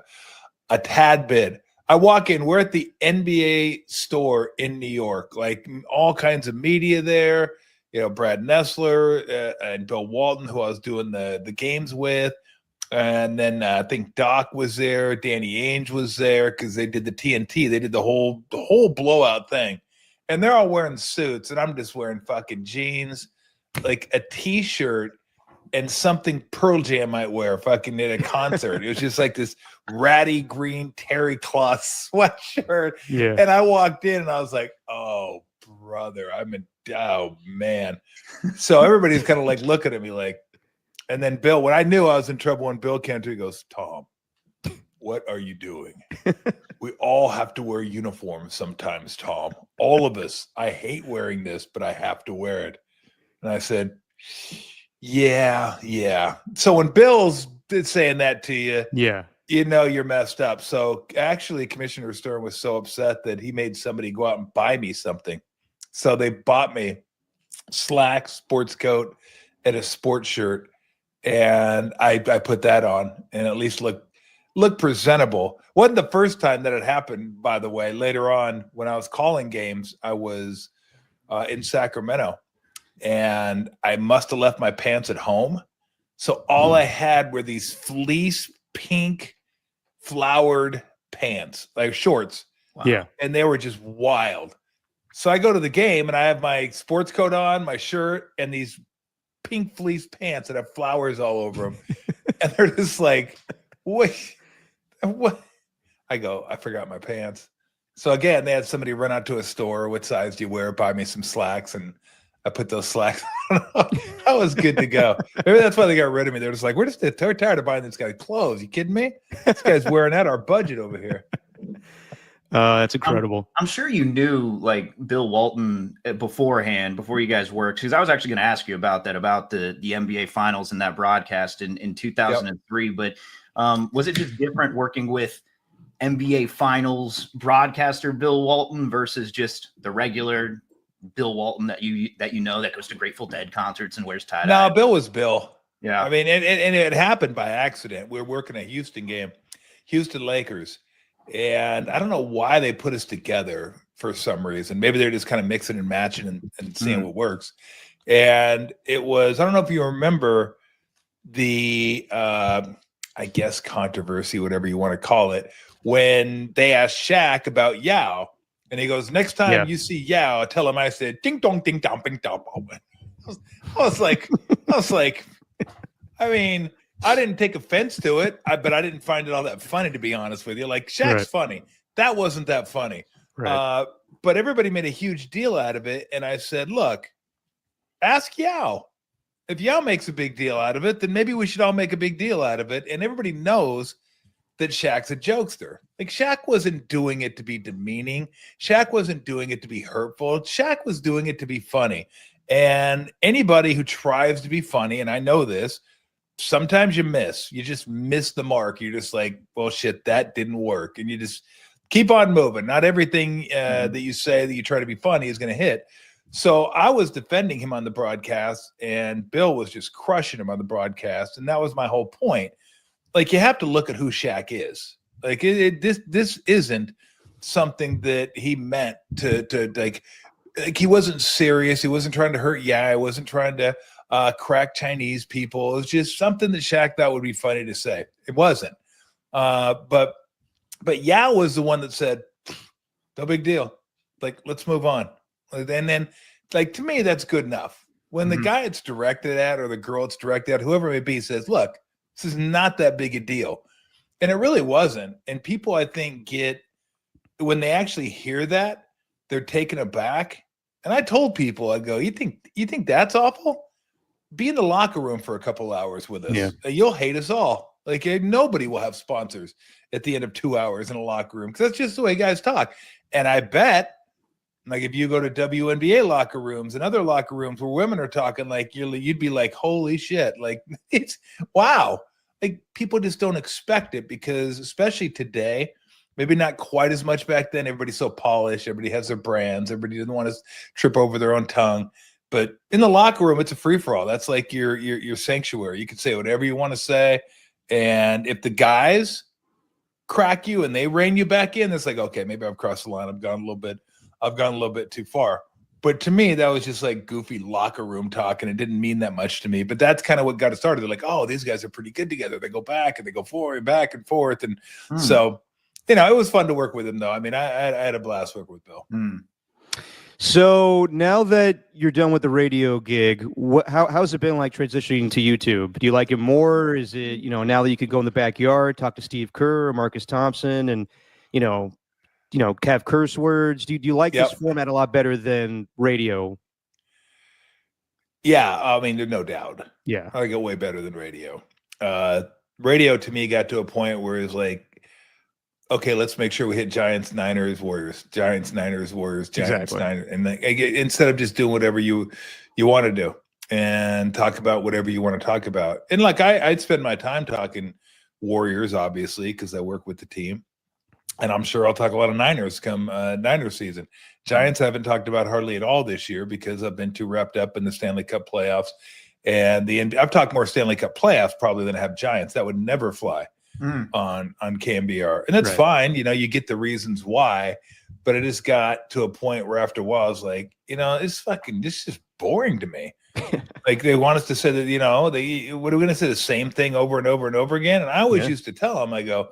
a tad bit. I walk in, we're at the NBA store in New York, like all kinds of media there, Brad Nessler and Bill Walton, who I was doing the games with. And then I think Doc was there. Danny Ainge was there because they did the TNT. They did the whole blowout thing. And they're all wearing suits, and I'm just wearing fucking jeans, like a T-shirt, and something Pearl Jam might wear fucking at a concert. It was just like this ratty green terry cloth sweatshirt. Yeah. And I walked in, and I was like, oh, brother, oh, man. So everybody's kind of like looking at me like, and then Bill, when I knew I was in trouble, when Bill came to, he goes, "Tom, what are you doing? We all have to wear uniforms sometimes, Tom. All of us. I hate wearing this, but I have to wear it." And I said, yeah. So when Bill's saying that to you, you're messed up. So actually, Commissioner Stern was so upset that he made somebody go out and buy me something. So they bought me slacks, sports coat, and a sports shirt. And I put that on and at least look presentable. Wasn't the first time that it happened, by the way. Later on, when I was calling games, I was in Sacramento, and I must have left my pants at home. So all I had were these fleece pink flowered pants, like shorts. Wow. Yeah. And they were just wild. So I go to the game, and I have my sports coat on, my shirt, and these pink fleece pants that have flowers all over them. And they're just like, what? I go, I forgot my pants. So again, they had somebody run out to a store. What size do you wear? Buy me some slacks. And I put those slacks on. I was good to go. Maybe that's why they got rid of me. They're just like, we're just tired of buying this guy clothes. You kidding me? This guy's wearing out our budget over here. That's incredible. I'm sure you knew like Bill Walton beforehand, before you guys worked, because I was actually going to ask you about that, about the NBA Finals and that broadcast in 2003. Yep. But was it just different working with NBA Finals broadcaster Bill Walton versus just the regular Bill Walton that that goes to Grateful Dead concerts and wears tie-dye? No, Bill was Bill. Yeah, I mean, and it happened by accident. We were working a Houston game, Houston Lakers. And I don't know why they put us together for some reason. Maybe they're just kind of mixing and matching and seeing what works. And it was, I don't know if you remember the, I guess, controversy, whatever you want to call it, when they asked Shaq about Yao. And he goes, next time you see Yao, tell him I said, ding dong, ding dong, ding dong. I was like, I mean, I didn't take offense to it, but I didn't find it all that funny, to be honest with you. Like, Shaq's funny. That wasn't that funny. Right. But everybody made a huge deal out of it. And I said, look, ask Yao. If Yao makes a big deal out of it, then maybe we should all make a big deal out of it. And everybody knows that Shaq's a jokester. Like, Shaq wasn't doing it to be demeaning. Shaq wasn't doing it to be hurtful. Shaq was doing it to be funny. And anybody who tries to be funny, and I know this, sometimes you just miss the mark. You're just like, well, shit, that didn't work. And you just keep on moving. Not everything that you say that you try to be funny is going to hit. So I was defending him on the broadcast, and Bill was just crushing him on the broadcast. And that was my whole point. Like, you have to look at who Shaq is. Like, this isn't something that he meant to like he wasn't serious. He wasn't trying to hurt He wasn't trying to crack Chinese people. It was just something that Shaq thought would be funny to say. It wasn't. But Yao was the one that said, no big deal. Like, let's move on. And then, like, to me, that's good enough. When the guy it's directed at, or the girl it's directed at, whoever it may be, says, look, this is not that big a deal. And it really wasn't. And people, I think, when they actually hear that, they're taken aback. And I told people, I go, you think that's awful? Be in the locker room for a couple hours with us. Yeah. You'll hate us all. Like nobody will have sponsors at the end of 2 hours in a locker room, because that's just the way guys talk. And I bet, like, if you go to WNBA locker rooms and other locker rooms where women are talking, like, you'd be like, holy shit. Like, it's wow. Like, people just don't expect it, because especially today, maybe not quite as much back then. Everybody's so polished. Everybody has their brands. Everybody doesn't want to trip over their own tongue. But in the locker room, it's a free-for-all. That's like your sanctuary. You can say whatever you want to say. And if the guys crack you and they rein you back in, it's like, okay, maybe I've crossed the line. I've gone a little bit too far. But to me, that was just like goofy locker room talk, and it didn't mean that much to me. But that's kind of what got it started. They're like, oh, these guys are pretty good together. They go back and they go forward, back and forth. And so, it was fun to work with him, though. I mean, I had a blast working with Bill. So now that you're done with the radio gig, how's it been like transitioning to YouTube? Do you like it more? Is it, now that you could go in the backyard, talk to Steve Kerr or Marcus Thompson, and have curse words? Do you like this format a lot better than radio? Yeah, I mean, there's no doubt. Yeah, I like it way better than radio. Radio to me got to a point where it's like, okay, let's make sure we hit Giants, Niners, Warriors, Giants, Niners, Warriors, Giants, exactly. Niners, and instead of just doing whatever you want to do and talk about whatever you want to talk about. And like I'd spend my time talking Warriors, obviously, because I work with the team, and I'm sure I'll talk a lot of Niners come Niners season. Giants I haven't talked about hardly at all this year because I've been too wrapped up in the Stanley Cup playoffs, and I've talked more Stanley Cup playoffs probably than I have Giants. That would never fly on KMBR, and that's fine. You get the reasons why, but it just got to a point where after a while I was like, this is boring to me. Like, they want us to say that, what are we going to say, the same thing over and over and over again? And I always used to tell them, I go,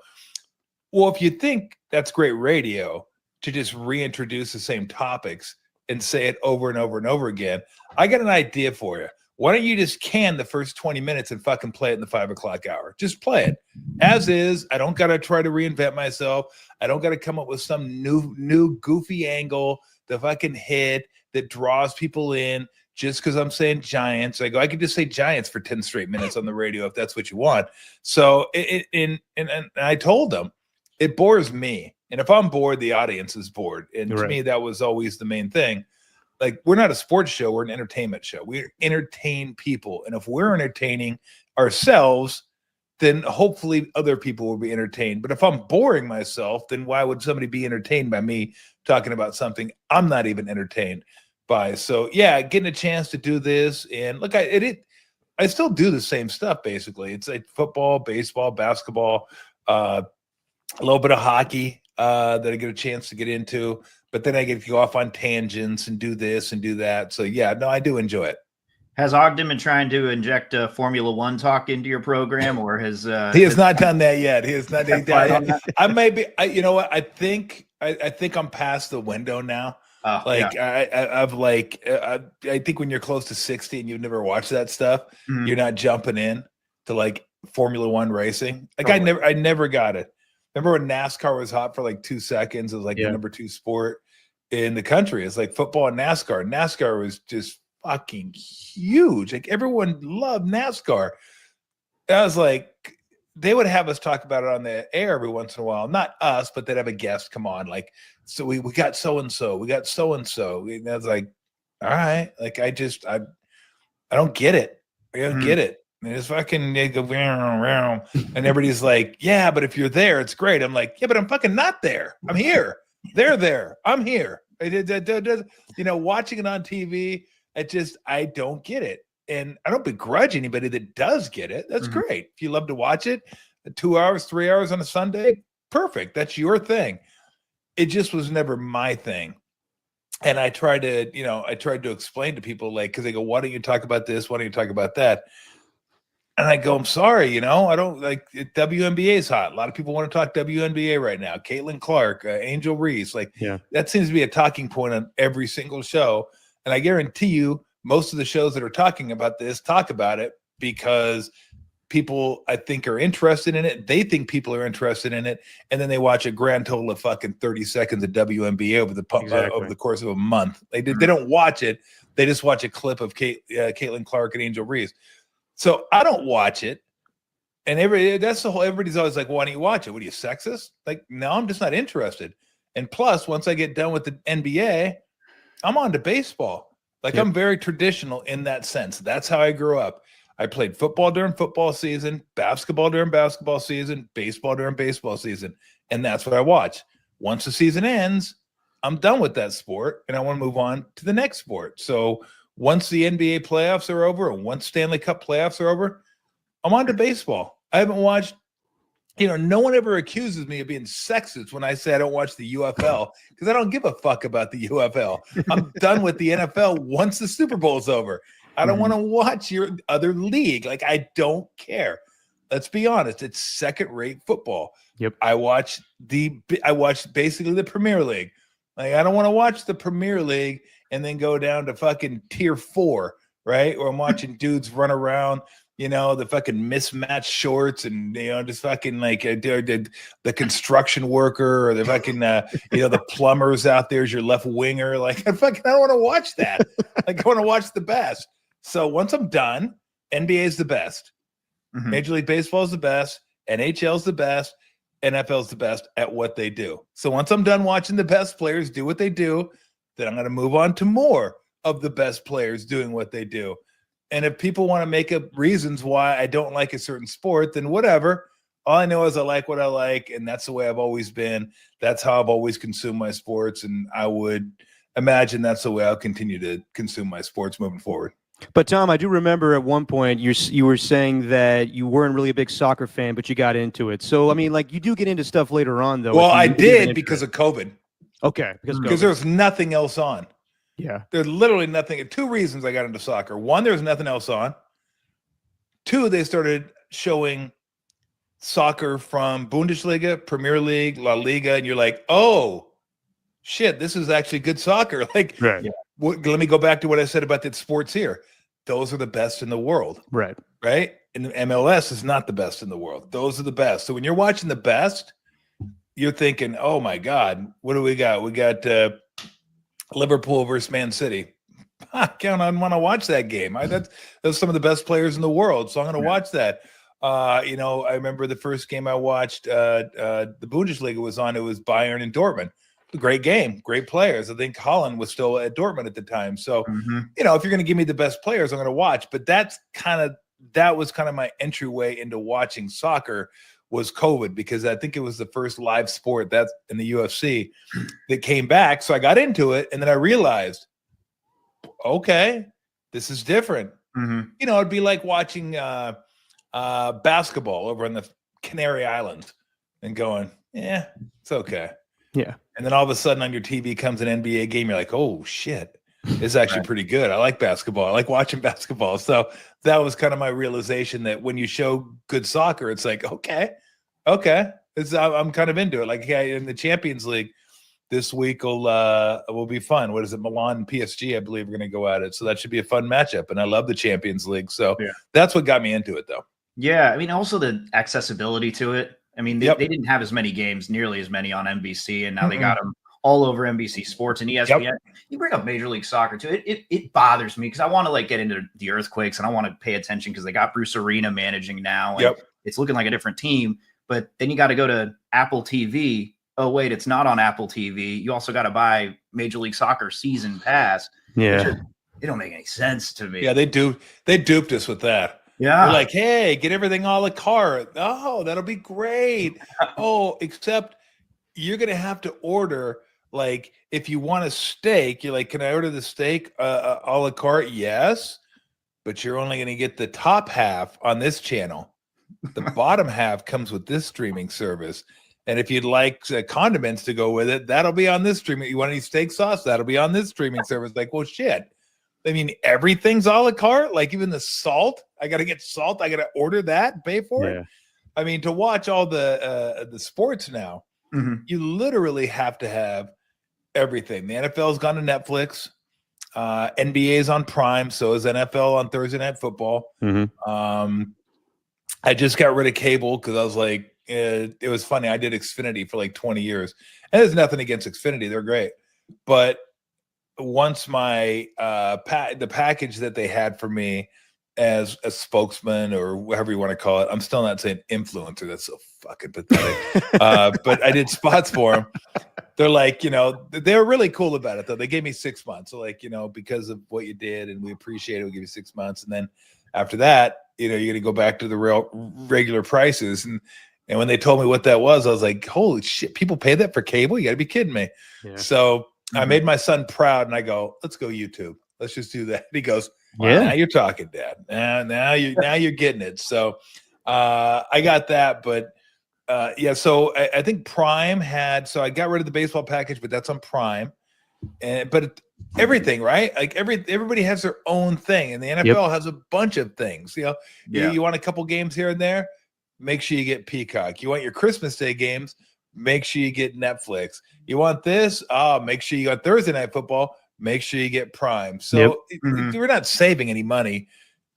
well, if you think that's great radio to just reintroduce the same topics and say it over and over and over again, I got an idea for you. Why don't you just can the first 20 minutes and fucking play it in the 5 o'clock hour? Just play it as is. I don't got to try to reinvent myself. I don't got to come up with some new goofy angle to fucking hit that draws people in just because I'm saying Giants. I go, I could just say Giants for 10 straight minutes on the radio if that's what you want. So and I told them it bores me. And if I'm bored, the audience is bored. And to me, that was always the main thing. Like, we're not a sports show, we're an entertainment show. We entertain people. And if we're entertaining ourselves, then hopefully other people will be entertained. But if I'm boring myself, then why would somebody be entertained by me talking about something I'm not even entertained by? So yeah, getting a chance to do this, and look, I still do the same stuff basically. It's like football, baseball, basketball, a little bit of hockey that I get a chance to get into. But then I get to go off on tangents and do this and do that. So yeah, no, I do enjoy it. Has Ogden been trying to inject Formula One talk into your program, or has he has not done that yet? He has not done that. I may be. You know what? I think I'm past the window now. I think when you're close to 60 and you've never watched that stuff, you're not jumping in to like Formula One racing. Like I never got it. Remember when NASCAR was hot for like 2 seconds? It was like the number 2 sport in the country. It's like football and NASCAR. NASCAR was just fucking huge. Like, everyone loved NASCAR. And I was like, they would have us talk about it on the air every once in a while. Not us, but they'd have a guest come on. Like, so we got so-and-so. We got so-and-so. And I was like, all right. Like, I don't get it. I don't get it. And it's fucking, they go, and everybody's like, yeah, but if you're there, it's great. I'm like, yeah, but I'm fucking not there. I'm here. They're there. I'm here. Watching it on TV, I don't get it. And I don't begrudge anybody that does get it. That's great. If you love to watch it, 2 hours, 3 hours on a Sunday, perfect. That's your thing. It just was never my thing. And I tried to explain to people, like, because they go, why don't you talk about this? Why don't you talk about that? And I go, I'm sorry, I don't like WNBA is hot. A lot of people want to talk WNBA right now. Caitlin Clark, Angel Reese, that seems to be a talking point on every single show. And I guarantee you, most of the shows that are talking about this talk about it because people I think are interested in it. They think people are interested in it, and then they watch a grand total of fucking 30 seconds of WNBA over the course of a month. They don't watch it. They just watch a clip of Caitlin Clark and Angel Reese. So I don't watch it. And everybody's always like, why don't you watch it? What are you, sexist? Like, no, I'm just not interested. And plus, once I get done with the NBA, I'm on to baseball. Like, I'm very traditional in that sense. That's how I grew up. I played football during football season, basketball during basketball season, baseball during baseball season. And that's what I watch. Once the season ends, I'm done with that sport, and I want to move on to the next sport. So once the NBA playoffs are over, and once Stanley Cup playoffs are over, I'm on to baseball. I haven't watched, no one ever accuses me of being sexist when I say I don't watch the UFL, because I don't give a fuck about the UFL. I'm done with the NFL once the Super Bowl is over. I don't want to watch your other league. Like, I don't care. Let's be honest. It's second-rate football. Yep. I watch basically the Premier League. Like, I don't want to watch the Premier League and then go down to fucking tier 4, right? Or I'm watching dudes run around, the fucking mismatched shorts and, just fucking like the construction worker or the fucking, the plumbers out there as your left winger. Like, I don't want to watch that. Like, I want to watch the best. So once I'm done, NBA is the best. Mm-hmm. Major League Baseball is the best. NHL is the best. NFL is the best at what they do. So once I'm done watching the best players do what they do, then I'm going to move on to more of the best players doing what they do. And if people want to make up reasons why I don't like a certain sport, then whatever. All I know is I like what I like, and that's the way I've always been. That's how I've always consumed my sports, and I would imagine that's the way I'll continue to consume my sports moving forward. But Tom, I do remember at one point you were saying that you weren't really a big soccer fan, but you got into it. So I mean, like, you do get into stuff later on, though. Well, I did because of COVID. Okay, because there was nothing else on. Yeah, there's literally nothing. 2 reasons I got into soccer. 1, there was nothing else on. 2, they started showing soccer from Bundesliga, Premier League, La Liga, and you're like, oh shit, this is actually good soccer. Like, right. Let me go back to what I said about the sports here. Those are the best in the world. Right. Right. And MLS is not the best in the world. Those are the best. So when you're watching the best, you're thinking, oh my God, what do we got? We got Liverpool versus Man City. I want to watch that game. Those some of the best players in the world. So I'm going to watch that. I remember the first game I watched, the Bundesliga was on. It was Bayern and Dortmund. Great game, great players. I think Holland was still at Dortmund at the time. So, if you're going to give me the best players, I'm going to watch. But that was kind of my entryway into watching soccer was COVID, because I think it was the first live sport that's in the UFC that came back. So I got into it, and then I realized, okay, this is different. Mm-hmm. It'd be like watching basketball over in the Canary Islands and going, yeah, it's okay. Yeah. And then all of a sudden on your TV comes an NBA game. You're like, oh, shit, it's actually pretty good. I like basketball. I like watching basketball. So that was kind of my realization that when you show good soccer, it's like, okay. I'm kind of into it. Like, in the Champions League this week will be fun. What is it? Milan and PSG, I believe, are going to go at it. So that should be a fun matchup. And I love the Champions League. So that's what got me into it, though. Yeah. I mean, also the accessibility to it. I mean, they didn't have as many games, nearly as many on NBC, and now they got them all over NBC Sports and ESPN. Yep. You bring up Major League Soccer too. It bothers me because I want to get into the earthquakes and I want to pay attention because they got Bruce Arena managing now, and it's looking like a different team. But then you got to go to Apple TV. Oh wait, it's not on Apple TV. You also got to buy Major League Soccer season pass. Yeah, it don't make any sense to me. Yeah, they duped us with that. Yeah. They're like, hey, get everything a la carte. Oh, that'll be great. Oh, except you're going to have to order, like, if you want a steak, you're like, can I order the steak a la carte? Yes, but you're only going to get the top half on this channel. The bottom half comes with this streaming service. And if you'd like condiments to go with it, that'll be on this streaming. You want any steak sauce? That'll be on this streaming service. Like, well, shit. I mean, everything's a la carte. Like, even the salt, I got to get salt. I got to order that, pay for it. I mean, to watch all the sports now, you literally have to have everything. The NFL's gone to Netflix. NBA's on Prime. So is NFL on Thursday Night Football. I just got rid of cable because I was like, it was funny. I did Xfinity for like 20 years. And there's nothing against Xfinity. They're great. But once my the package that they had for me as a spokesman or whatever you want to call it, I'm still not saying influencer. That's so fucking pathetic. But I did spots for them. They're like, they were really cool about it though. They gave me 6 months. So like, because of what you did and we appreciate it, we'll give you 6 months. And then after that, you're going to go back to the regular prices. And when they told me what that was, I was like, holy shit, people pay that for cable? You got to be kidding me. Yeah. So I made my son proud and I go, let's go YouTube. Let's just do that. He goes, wow, now you're talking, Dad. Now you're getting it. So I got that, but so I think Prime so I got rid of the baseball package, but that's on Prime. But everything, right? Like everybody has their own thing, and the NFL has a bunch of things. You want a couple games here and there, make sure you get Peacock. You want your Christmas Day games, make sure you get Netflix. You want this, make sure you got Thursday Night Football, make sure you get Prime. So we're not saving any money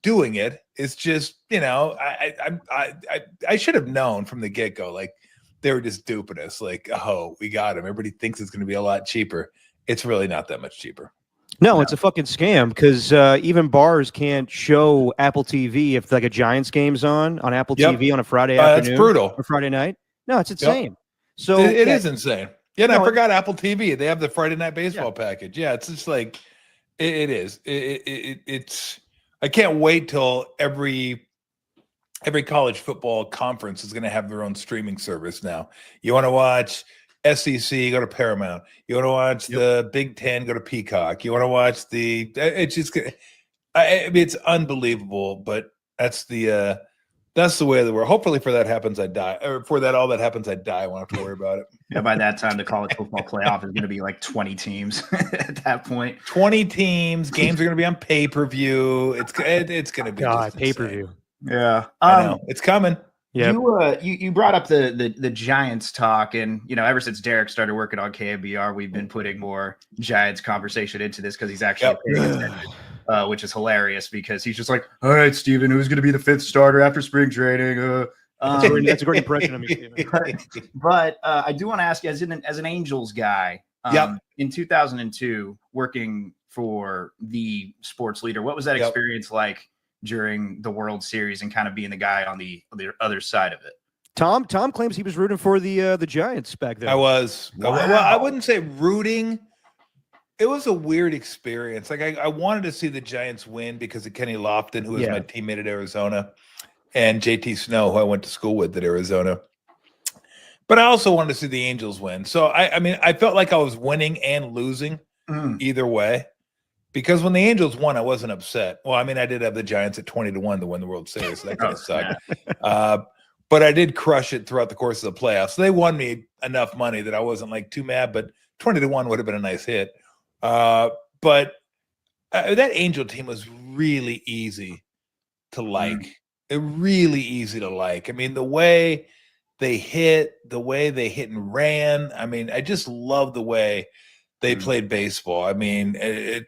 doing it. It's just, I should have known from the get-go, like they were just duping us. Like, oh, we got them. Everybody thinks it's going to be a lot cheaper. It's really not that much cheaper. No, it's a fucking scam because even bars can't show Apple TV if like a Giants game's on Apple TV on a Friday afternoon. That's brutal. Or Friday night. No, it's insane. So it is insane. Yeah, and I forgot Apple TV. They have the Friday Night Baseball package. Yeah, it's just like it is. It's. I can't wait till every college football conference is going to have their own streaming service now. You want to watch SEC, go to Paramount. You want to watch the Big Ten, go to Peacock. You want to watch it's just, it's unbelievable, but that's the way of the world. Hopefully for that happens, I die. Or for that, all that happens, I die. I won't have to worry about it. Yeah, by that time, the college football playoff is going to be like 20 teams at that point. 20 teams. Games are going to be on pay-per-view. It's going to be pay-per-view. Yeah. I know. It's coming. Yeah. You brought up the Giants talk, and ever since Derek started working on KBR, we've been putting more Giants conversation into this because he's actually paying attention, which is hilarious because he's just like, all right, Steven, who's going to be the 5th starter after spring training? That's a great impression of me, Steven. But I do want to ask you, as an Angels guy, in 2002, working for the sports leader, what was that experience like during the World Series and kind of being the guy on the other side of it? Tom claims he was rooting for the Giants back then. I was. Wow. Well, I wouldn't say rooting. It was a weird experience. Like I wanted to see the Giants win because of Kenny Lofton, who was my teammate at Arizona, and JT Snow, who I went to school with at Arizona. But I also wanted to see the Angels win. So I mean, I felt like I was winning and losing either way. Because when the Angels won, I wasn't upset. Well, I mean, I did have the Giants at 20-1 to win the World Series. So that kind of sucked. But I did crush it throughout the course of the playoffs. So they won me enough money that I wasn't like too mad. But 20-1 would have been a nice hit. But that Angel team was really easy to like. Really easy to like. I mean, the way they hit and ran. I mean, I just love the way they played baseball. I mean,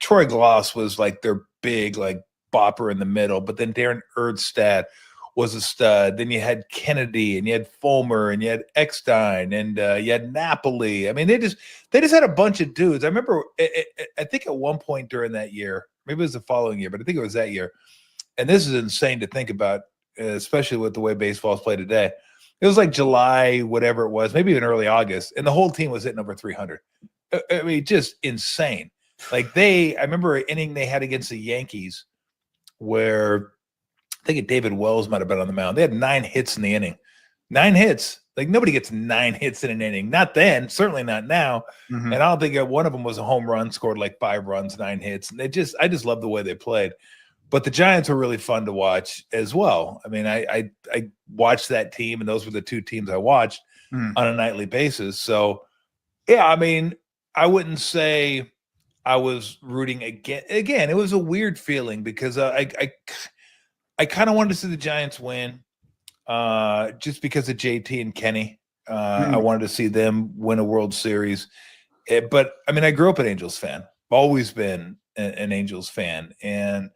Troy Glaus was like their big like bopper in the middle, but then Darren Erdstad was a stud. Then you had Kennedy, and you had Fulmer, and you had Eckstein, and you had Napoli. I mean, they just had a bunch of dudes. I remember, I think at one point during that year, maybe it was the following year, but I think it was that year. And this is insane to think about, especially with the way baseball is played today. It was like July, whatever it was, maybe even early August, and the whole team was hitting over 300. I mean, just insane. Like I remember an inning they had against the Yankees where I think David Wells might have been on the mound. They had 9 hits in the inning. 9 hits. Like nobody gets 9 hits in an inning. Not then, certainly not now. And I don't think one of them was a home run, scored like 5 runs, 9 hits. And I just love the way they played. But the Giants were really fun to watch as well. I mean, I watched that team, and those were the 2 teams I watched on a nightly basis. So, yeah, I mean, I wouldn't say I was rooting again. Again, it was a weird feeling because I kind of wanted to see the Giants win just because of JT and Kenny. I wanted to see them win a World Series. But, I mean, I grew up an Angels fan. Always been an Angels fan. And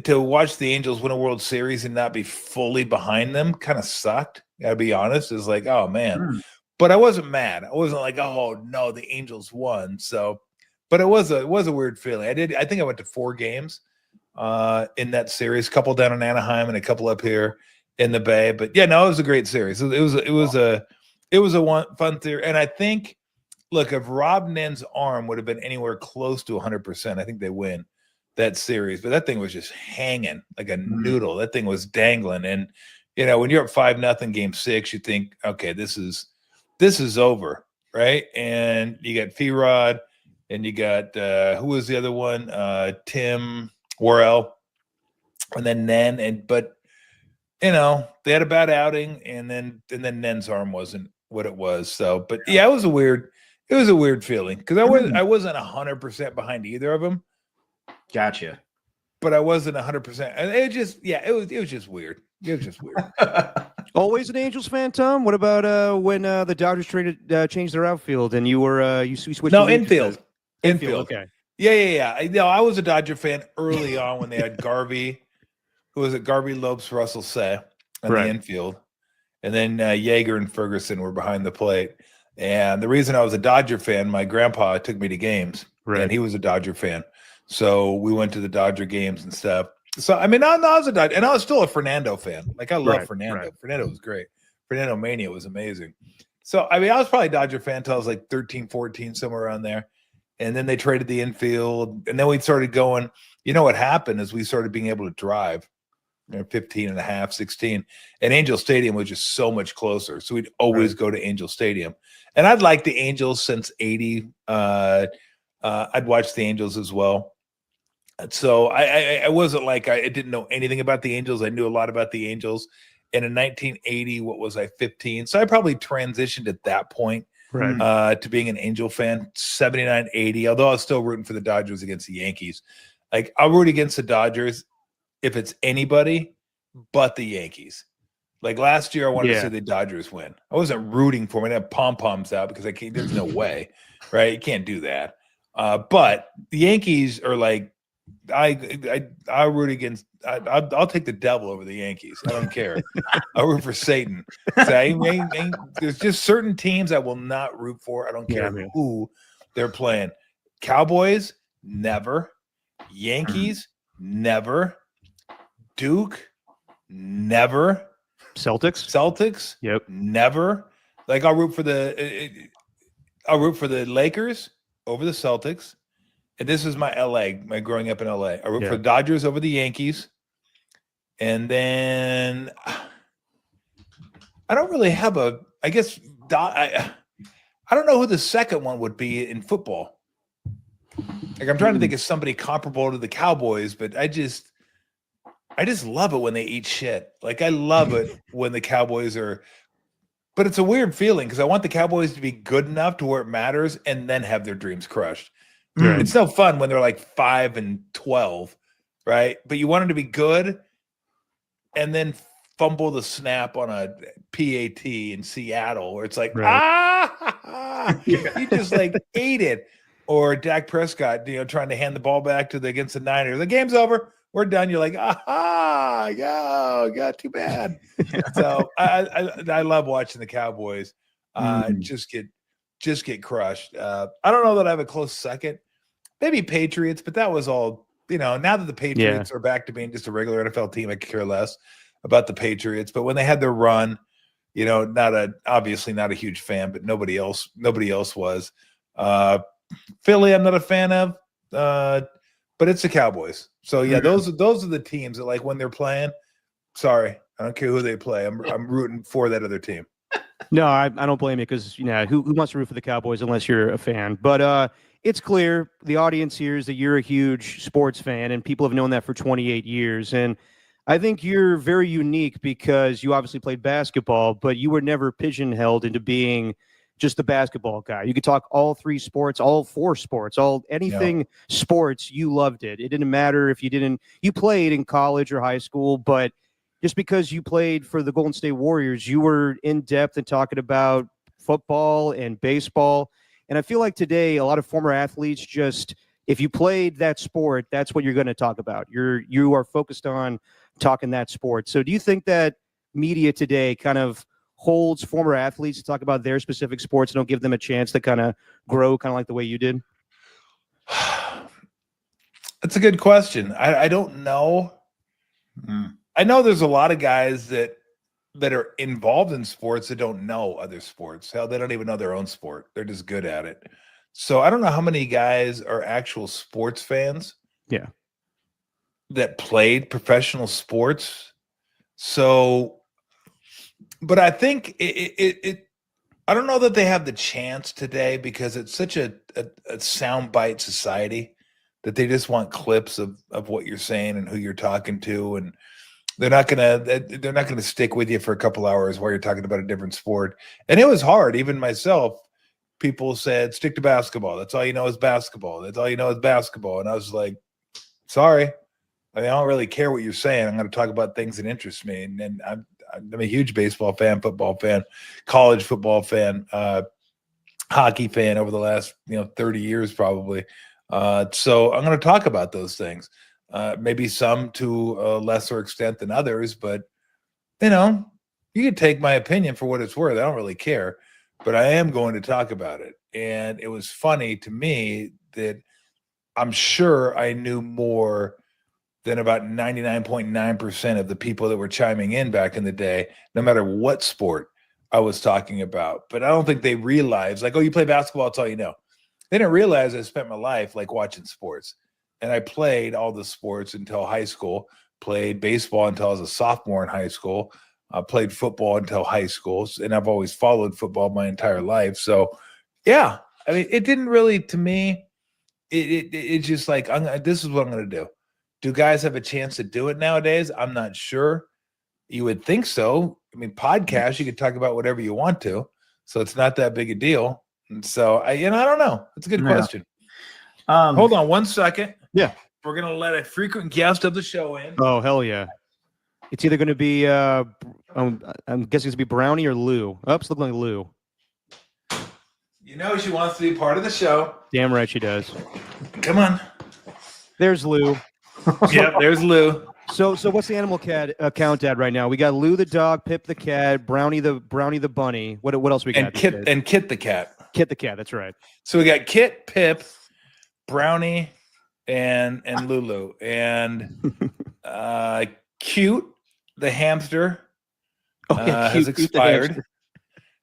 to watch the Angels win a World Series and not be fully behind them kind of sucked. Gotta be honest. It's like, oh man. But I wasn't mad. I wasn't like, oh no, the Angels won. So, but it was a weird feeling. I think I went to 4 games in that series, a couple down in Anaheim and a couple up here in the Bay. But yeah, no, it was a great series. It was a fun theory. And I think, look, if Rob Nen's arm would have been anywhere close to 100%, I think they win that series. But that thing was just hanging like a noodle. That thing was dangling. And when you're up 5-0 game 6, you think, okay, this is over, right? And you got F-Rod, and you got who was the other one? Tim Worrell, and then Nen. But they had a bad outing, and then Nen's arm wasn't what it was. So, but yeah, it was a weird feeling because I wasn't 100% behind either of them. Gotcha. But I wasn't 100%. And it was just weird. It was just weird. Always an Angels fan, Tom? What about when the Dodgers changed their outfield and you were you switched? No, infield. Okay. Yeah. I was a Dodger fan early on when they had Garvey, who was it? Garvey, Lopes, Russell, Say on the infield, and then Yeager and Ferguson were behind the plate. And the reason I was a Dodger fan, my grandpa took me to games, and he was a Dodger fan, so we went to the Dodger games and stuff. So I mean, I was a Dodger, and I was still a Fernando fan. Like I love Fernando. Right. Fernando was great. Fernando Mania was amazing. So I mean, I was probably a Dodger fan until I was like 13, 14, somewhere around there. And then they traded the infield, and then we started going. What happened is we started being able to drive, 15 and a half, 16, and Angel Stadium was just so much closer. So we'd always go to Angel Stadium, and I'd liked the Angels since '80. I'd watched the Angels as well. So I wasn't like I didn't know anything about the Angels. I knew a lot about the Angels. And in 1980, what was I, 15? So I probably transitioned at that point to being an Angel fan, 79, 80, although I was still rooting for the Dodgers against the Yankees. Like I'll root against the Dodgers if it's anybody but the Yankees. Like last year, I wanted to see the Dodgers win. I wasn't rooting for them. I didn't have pom-poms out because there's no way, right? You can't do that. But the Yankees are like, I root against. I'll take the devil over the Yankees. I don't care. I'll root for Satan. So there's just certain teams I will not root for. I don't care who they're playing. Cowboys, never. Yankees, never. Duke, never. Celtics, yep, never. Like I'll root for the Lakers over the Celtics. And this is my my growing up in LA. I root for the Dodgers over the Yankees. And then I don't really have I don't know who the second one would be in football. Like I'm trying to think of somebody comparable to the Cowboys, but I just love it when they eat shit. Like I love it when the Cowboys are, but it's a weird feeling because I want the Cowboys to be good enough to where it matters and then have their dreams crushed. Right. It's no fun when they're like 5-12, right? But you want them to be good and then fumble the snap on a PAT in Seattle where it's like, you just like ate it. Or Dak Prescott, trying to hand the ball back against the Niners. The game's over. We're done. You're like, got too bad. So I love watching the Cowboys just get crushed. I don't know that I have a close second. Maybe Patriots, but that was all, now that the Patriots are back to being just a regular NFL team, I could care less about the Patriots. But when they had their run, obviously not a huge fan, but nobody else was. Philly, I'm not a fan of, but it's the Cowboys. So yeah, those are the teams that like when they're playing. Sorry, I don't care who they play. I'm rooting for that other team. No, I don't blame you because who wants to root for the Cowboys unless you're a fan? But it's clear the audience here is that you're a huge sports fan, and people have known that for 28 years. And I think you're very unique because you obviously played basketball, but you were never pigeonholed into being just the basketball guy. You could talk all 3 sports, all 4 sports, anything sports. You loved it. It didn't matter if you played in college or high school, but just because you played for the Golden State Warriors, you were in depth and talking about football and baseball. And I feel like today, a lot of former athletes just, if you played that sport, that's what you're going to talk about. You are focused on talking that sport. So do you think that media today kind of holds former athletes to talk about their specific sports and don't give them a chance to kind of grow, kind of like the way you did? That's a good question. I don't know. I know there's a lot of guys that are involved in sports that don't know other sports. Hell, they don't even know their own sport. They're just good at it. So I don't know how many guys are actual sports fans. Yeah. That played professional sports. So, but I think I don't know that they have the chance today because it's such a soundbite society that they just want clips of what you're saying and who you're talking to, and they're not gonna stick with you for a couple hours while you're talking about a different sport. And it was hard, even myself. People said, stick to basketball. That's all you know is basketball. That's all you know is basketball. And I was like, sorry. I don't really care what you're saying. I'm going to talk about things that interest me. And I'm a huge baseball fan, football fan, college football fan, hockey fan over the last 30 years probably. So I'm going to talk about those things. Maybe some to a lesser extent than others, but you can take my opinion for what it's worth. I don't really care, but I am going to talk about it. And it was funny to me that I'm sure I knew more than about 99.9% of the people that were chiming in back in the day, no matter what sport I was talking about. But I don't think they realized, like, oh, you play basketball, that's all you know. They didn't realize I spent my life like watching sports. And I played all the sports until high school, played baseball until I was a sophomore in high school, played football until high school, and I've always followed football my entire life. So, yeah, I mean, it didn't really, to me, it's just like, this is what I'm going to do. Do guys have a chance to do it nowadays? I'm not sure. You would think so. I mean, podcasts, you could talk about whatever you want to, so it's not that big a deal. And so, I don't know. It's a good question. Hold on 1 second. Yeah. We're going to let a frequent guest of the show in. Oh, hell yeah. It's either going to be, I'm guessing it's going to be Brownie or Lou. It's looking like Lou. She wants to be part of the show. Damn right she does. Come on. There's Lou. Yep, there's Lou. So what's the animal count at right now? We got Lou the dog, Pip the cat, Brownie the bunny. What else we got? And Kit the cat. Kit the cat, that's right. So we got Kit, Pip, Brownie, and Lulu. And Cute the hamster has expired.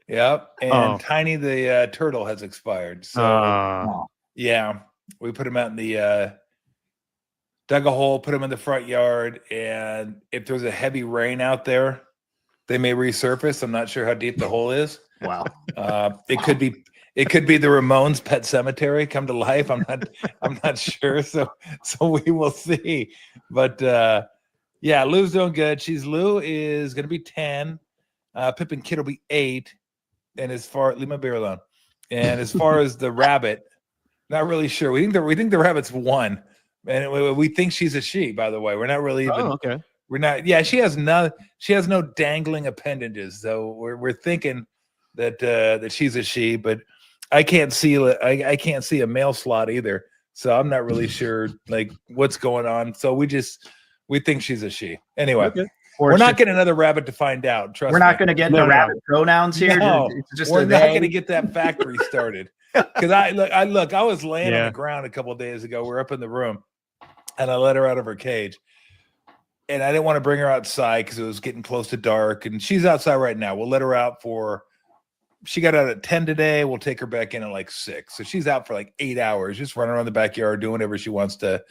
Yep. And Tiny the turtle has expired. So yeah, we put him out in the dug a hole, put them in the front yard, and if there's a heavy rain out there, they may resurface. I'm not sure how deep the hole is. Wow. It could be the Ramones Pet Cemetery come to life. I'm not sure. So we will see. But yeah, Lou's doing good. Lou is gonna be 10. Pip and Kid will be 8. And leave my beer alone. And as far as the rabbit, not really sure. We think the rabbit's 1. And we think she's a she, by the way. We're not really even. Oh, okay. We're not. Yeah, she has no dangling appendages. So we're thinking that she's a she, but I can't see a male slot either. So I'm not really sure like what's going on. So we think she's a she. Anyway, okay. We're not getting another rabbit to find out. Trust me. We're not going to get the rabbit pronouns here. No, we're not going to get that factory started. Because I was laying on the ground a couple of days ago. We're up in the room. And I let her out of her cage. And I didn't want to bring her outside because it was getting close to dark. And she's outside right now. We'll let her out she got out at 10 today. We'll take her back in at like 6. So she's out for like 8 hours, just running around the backyard, doing whatever she wants to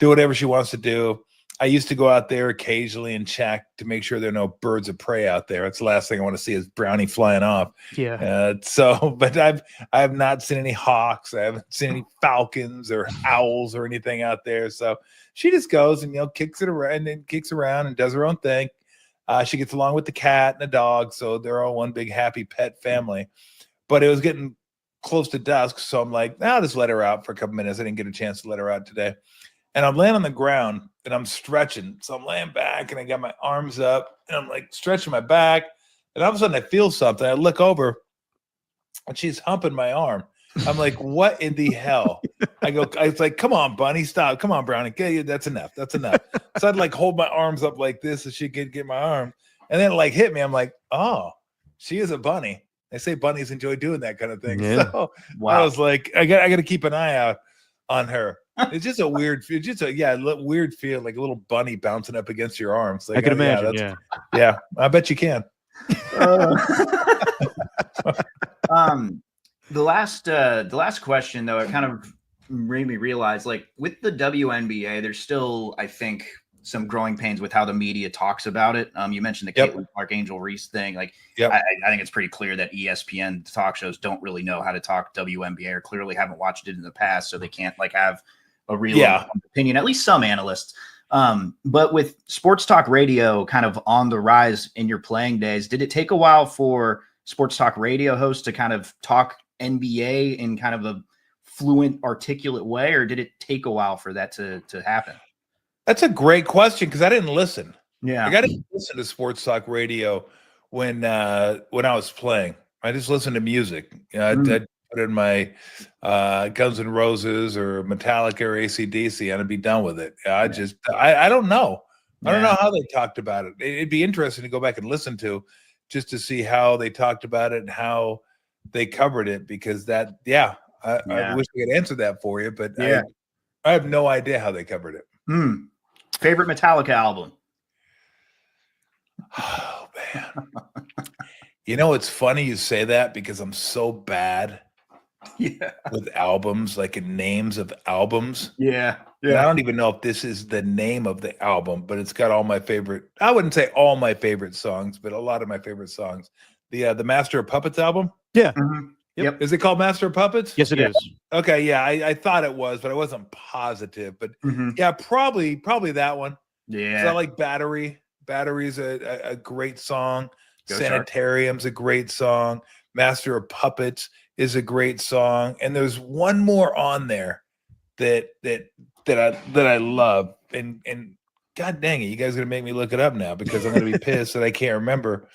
do. I used to go out there occasionally and check to make sure there are no birds of prey out there. That's the last thing I want to see is Brownie flying off. Yeah. But I have not seen any hawks. I haven't seen any falcons or owls or anything out there. So she just goes and kicks around and does her own thing. She gets along with the cat and the dog, so they're all one big happy pet family. But it was getting close to dusk, so I'm like, I'll just let her out for a couple minutes. I didn't get a chance to let her out today. And I'm laying on the ground and I'm stretching. So I'm laying back and I got my arms up and I'm like stretching my back. And all of a sudden I feel something. I look over and she's humping my arm. I'm like, what in the hell? I was like, come on, Bunny, stop. Come on, Brownie. That's enough. That's enough. So I'd like hold my arms up like this so she could get my arm. And then it like hit me. I'm like, oh, she is a bunny. They say bunnies enjoy doing that kind of thing. Yeah. So Wow. I was like, I got to keep an eye out on her. It's just a weird, weird feel, like a little bunny bouncing up against your arms. Like, I can imagine. Yeah, I bet you can. The last question though, it kind of made me realize, like with the WNBA, there's still, I think, some growing pains with how the media talks about it. You mentioned the Caitlin Clark, Angel Reese thing. Like, I think it's pretty clear that ESPN talk shows don't really know how to talk WNBA, or clearly haven't watched it in the past, so they can't like have a real opinion. At least some analysts. But with sports talk radio kind of on the rise in your playing days, did it take a while for sports talk radio hosts to kind of talk NBA in kind of a fluent, articulate way, or did it take a while for that to happen? That's a great question, because I didn't listen. Yeah, I didn't listen to sports talk radio when I was playing. I just listened to music. I'd put in my Guns N' Roses or Metallica or AC/DC, and I'd be done with it. I don't know. I don't know how they talked about it. It'd be interesting to go back and listen to, just to see how they talked about it and how they covered it, because I wish I could answer that for you, but I have no idea how they covered it. Favorite Metallica album? Oh man. You know, it's funny you say that, because I'm so bad with albums, like in names of albums. Yeah. I don't even know if this is the name of the album, but it's got all my favorite, I wouldn't say all my favorite songs, but a lot of my favorite songs. The Master of Puppets album. Yeah. Mm-hmm. Yep. Is it called Master of Puppets? Yes, it is. Okay, yeah, I thought it was, but I wasn't positive. But yeah, probably that one. Yeah. So I like Battery. Battery's a great song. Go Sanitarium's a great song. Master of Puppets is a great song. And there's one more on there that I love. And God dang it, you guys are gonna make me look it up now, because I'm gonna be pissed that I can't remember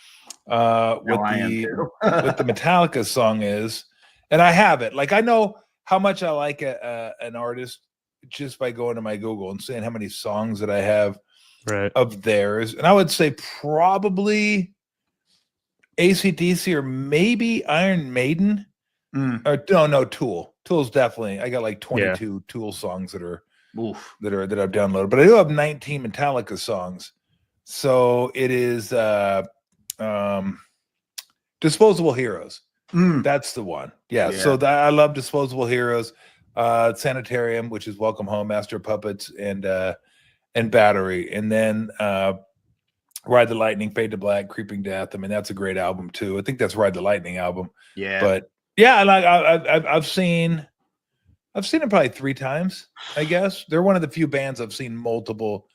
what the Metallica song is. And I have it. Like, I know how much I like an artist just by going to my Google and seeing how many songs that I have of theirs. And I would say probably AC/DC, or maybe Iron Maiden. Or no, Tool. Tool's definitely, I got like 22 Tool songs that are that I've downloaded, but I do have 19 Metallica songs. So it is Disposable Heroes. That's the one. Yeah. So I love Disposable Heroes, Sanitarium, which is Welcome Home, Master of Puppets, and Battery. And then Ride the Lightning, Fade to Black, Creeping Death. I mean, that's a great album too. I think that's Ride the Lightning album. Yeah. But yeah, like I've seen it probably 3 times, I guess. They're one of the few bands I've seen multiple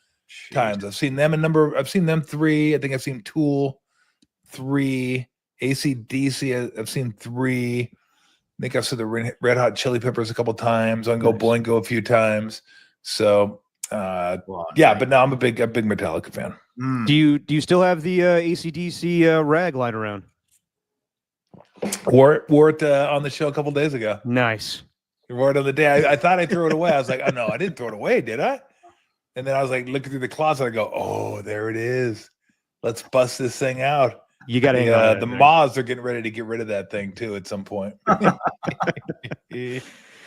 times. I've seen them I've seen them 3. I think I've seen Tool 3. AC/DC, I've seen 3. I think I've seen the Red Hot Chili Peppers a couple times. On Go Boingo a few times. So but no, I'm a big Metallica fan. Do you still have the AC/DC rag lying around? Wore it on the show a couple days ago. Nice. Wore it on the day. I thought I threw it away. I was like, oh no, I didn't throw it away, did I? And then I was like looking through the closet. I go, oh, there it is. Let's bust this thing out. You got to the moths are getting ready to get rid of that thing too at some point.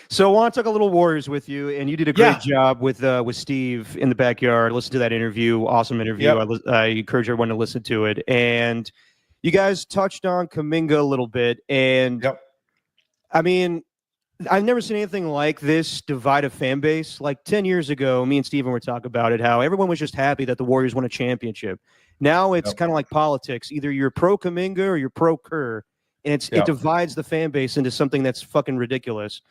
So I want to talk a little Warriors with you, and you did a great job with Steve in the backyard. Listen to that interview, awesome interview. I encourage everyone to listen to it. And you guys touched on Kuminga a little bit, and I mean, I've never seen anything like this divide a fan base. Like 10 years ago, me and Steven were talking about it, how everyone was just happy that the Warriors won a championship. Now it's kind of like politics. Either you're pro Kuminga or you're pro Kerr, and it divides the fan base into something that's fucking ridiculous.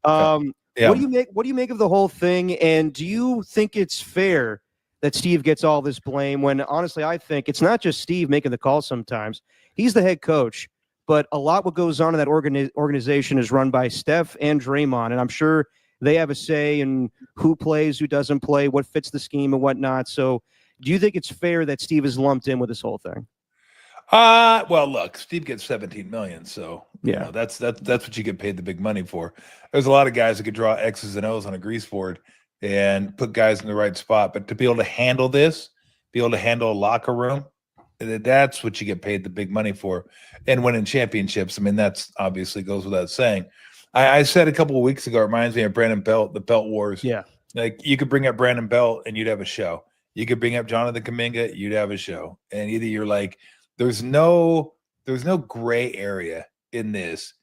What do you make of the whole thing? And do you think it's fair that Steve gets all this blame, when honestly I think it's not just Steve making the call sometimes? He's the head coach, but a lot what goes on in that organization is run by Steph and Draymond, and I'm sure they have a say in who plays, who doesn't play, what fits the scheme and whatnot. So do you think it's fair that Steve is lumped in with this whole thing? Well, look, Steve gets 17 million, so Yeah. that's what you get paid the big money for. There's a lot of guys that could draw X's and O's on a grease board and put guys in the right spot, but to be able to handle this, be able to handle a locker room, that's what you get paid the big money for. And winning championships, I mean, that's obviously goes without saying. I said a couple of weeks ago, it reminds me of Brandon Belt, the Belt Wars. Yeah. Like you could bring up Brandon Belt and you'd have a show. You could bring up Jonathan Kuminga, you'd have a show. And either you're like, there's no gray area in this.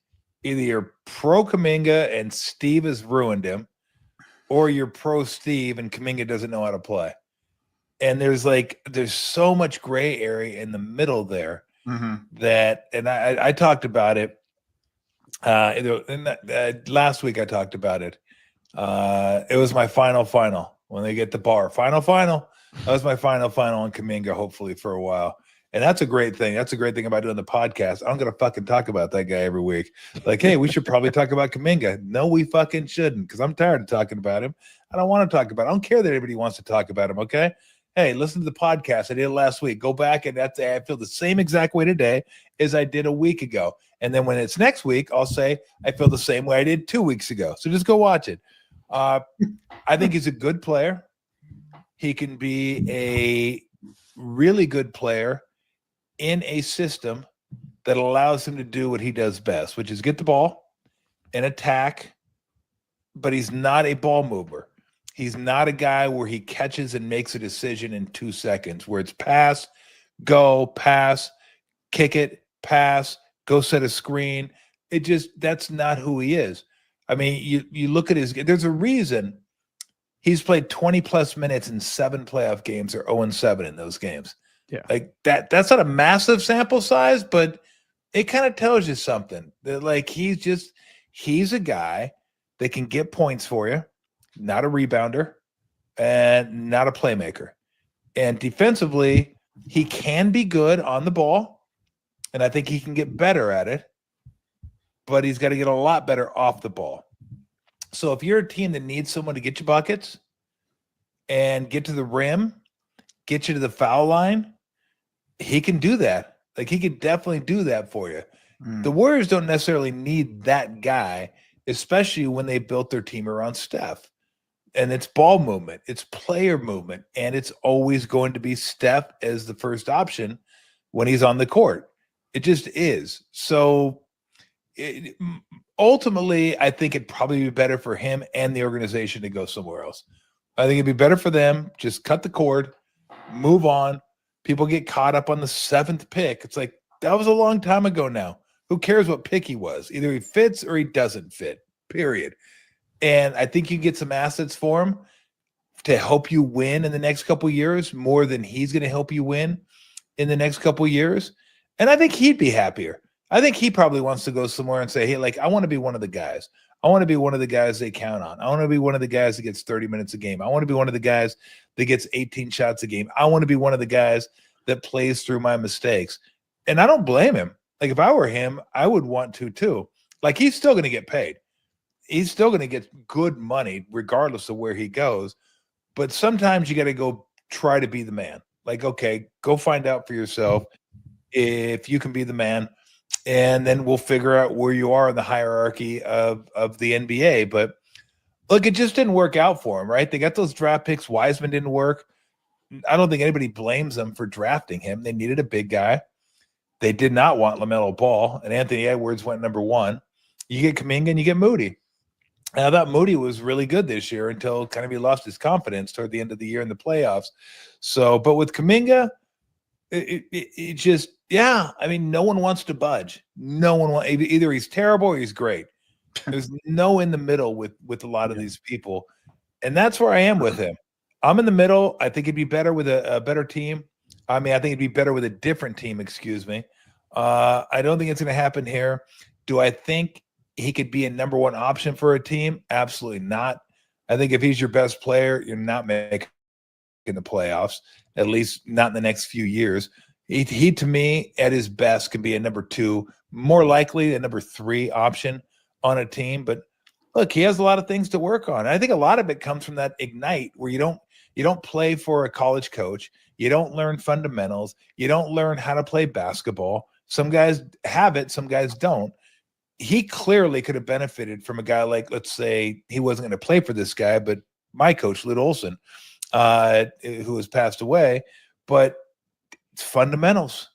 Either you're pro Kuminga and Steve has ruined him, or you're pro Steve and Kuminga doesn't know how to play. And there's so much gray area in the middle there that, and I talked about it. Last week I talked about it. It was my final when they get the bar. Final. That was my final on Kuminga, hopefully for a while. And that's a great thing. That's a great thing about doing the podcast. I'm going to fucking talk about that guy every week. Like, hey, we should probably talk about Kuminga. No, we fucking shouldn't, because I'm tired of talking about him. I don't want to talk about him. I don't care that everybody wants to talk about him, okay? Hey, listen to the podcast. I did it last week. Go back, and I feel the same exact way today as I did a week ago. And then when it's next week, I'll say I feel the same way I did 2 weeks ago. So just go watch it. I think he's a good player. He can be a really good player in a system that allows him to do what he does best, which is get the ball and attack, but he's not a ball mover. He's not a guy where he catches and makes a decision in 2 seconds, where it's pass, go, pass, kick it, pass, go set a screen. That's not who he is. I mean, you look at there's a reason he's played 20 plus minutes in 7 playoff games or 0-7 in those games. Yeah. Like that's not a massive sample size, but it kind of tells you something. That like he's a guy that can get points for you, not a rebounder and not a playmaker. And defensively, he can be good on the ball, and I think he can get better at it, but he's got to get a lot better off the ball. So if you're a team that needs someone to get you buckets and get to the rim, get you to the foul line, he can do that. Like he could definitely do that for you. The Warriors don't necessarily need that guy, especially when they built their team around Steph. And it's ball movement, it's player movement, and it's always going to be Steph as the first option when he's on the court. It just is. So ultimately, I think it'd probably be better for him and the organization to go somewhere else. I think it'd be better for them, just cut the cord, move on. People get caught up on the 7th pick. It's like, that was a long time ago now. Who cares what pick he was? Either he fits or he doesn't fit, period. And I think you get some assets for him to help you win in the next couple of years more than he's going to help you win in the next couple of years. And I think he'd be happier. I think he probably wants to go somewhere and say, hey, like, I want to be one of the guys. I want to be one of the guys they count on. I want to be one of the guys that gets 30 minutes a game. I want to be one of the guys that gets 18 shots a game. I want to be one of the guys that plays through my mistakes. And I don't blame him. Like, if I were him, I would want to too. Like, he's still going to get paid. He's still going to get good money regardless of where he goes. But sometimes you got to go try to be the man. Like, okay, go find out for yourself if you can be the man. And then we'll figure out where you are in the hierarchy of the NBA. But look, it just didn't work out for him, right? They got those draft picks. Wiseman didn't work. I don't think anybody blames them for drafting him. They needed a big guy. They did not want LaMelo Ball, and Anthony Edwards went number 1. You get Kuminga and you get Moody. And I thought Moody was really good this year until kind of he lost his confidence toward the end of the year in the playoffs. So, but with Kuminga, it just, yeah, I mean, no one wants to budge. No one wants, either he's terrible or he's great. There's no in the middle with a lot of these people. And that's where I am with him. I'm in the middle. I think it'd be better with a better team. I mean, I think it'd be better with a different team, excuse me. I don't think it's going to happen here. Do I think he could be a number 1 option for a team? Absolutely not. I think if he's your best player, you're not making the playoffs, at least not in the next few years. He to me, at his best, can be a number 2, more likely a number 3 option on a team. But look, he has a lot of things to work on. I think a lot of it comes from that ignite where you don't play for a college coach. You don't learn fundamentals. You don't learn how to play basketball. Some guys have it, some guys don't. He clearly could have benefited from a guy like, let's say, he wasn't going to play for this guy, but my coach, Lute Olson, who has passed away. But it's fundamentals.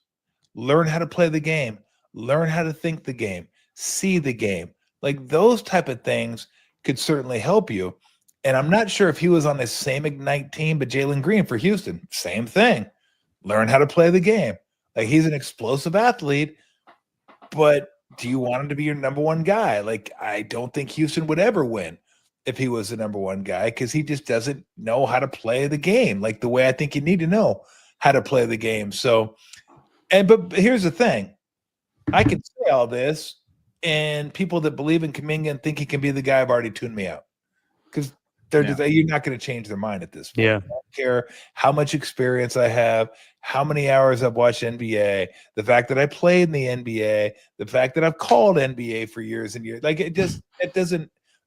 Learn how to play the game. Learn how to think the game. See the game. Like those type of things could certainly help you. And I'm not sure if he was on the same Ignite team, but Jalen Green for Houston, same thing. Learn how to play the game. Like he's an explosive athlete, but do you want him to be your number one guy? Like, I don't think Houston would ever win if he was the number one guy because he just doesn't know how to play the game like the way I think you need to know how to play the game. So, but here's the thing. I can say all this, and people that believe in Kuminga and think he can be the guy have already tuned me out because you're not going to change their mind at this point. Yeah. I don't care how much experience I have, how many hours I've watched NBA, the fact that I played in the NBA, the fact that I've called NBA for years and years. Like it doesn't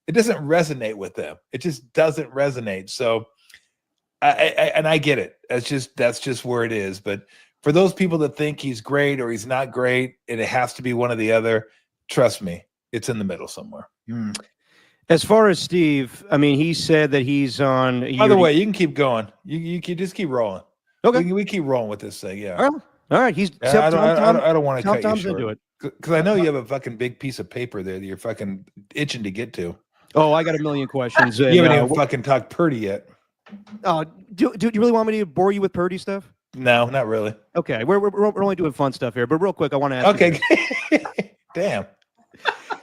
resonate with them. It just doesn't resonate. So I get it. That's just where it is. But for those people that think he's great or he's not great, and it has to be one or the other, trust me, it's in the middle somewhere. As far as Steve, I mean, he said that he's on. By the way, you can keep going. You can just keep rolling. Okay, we keep rolling with this thing. Yeah. All right. He's. I don't want to cut you short. Into it because I know you have a fucking big piece of paper there that you're fucking itching to get to. Oh, I got a million questions. You haven't even fucking talked Purdy yet. Oh, do you really want me to bore you with Purdy stuff? No, not really. Okay, we're only doing fun stuff here, but real quick, I want to ask. Okay. Damn.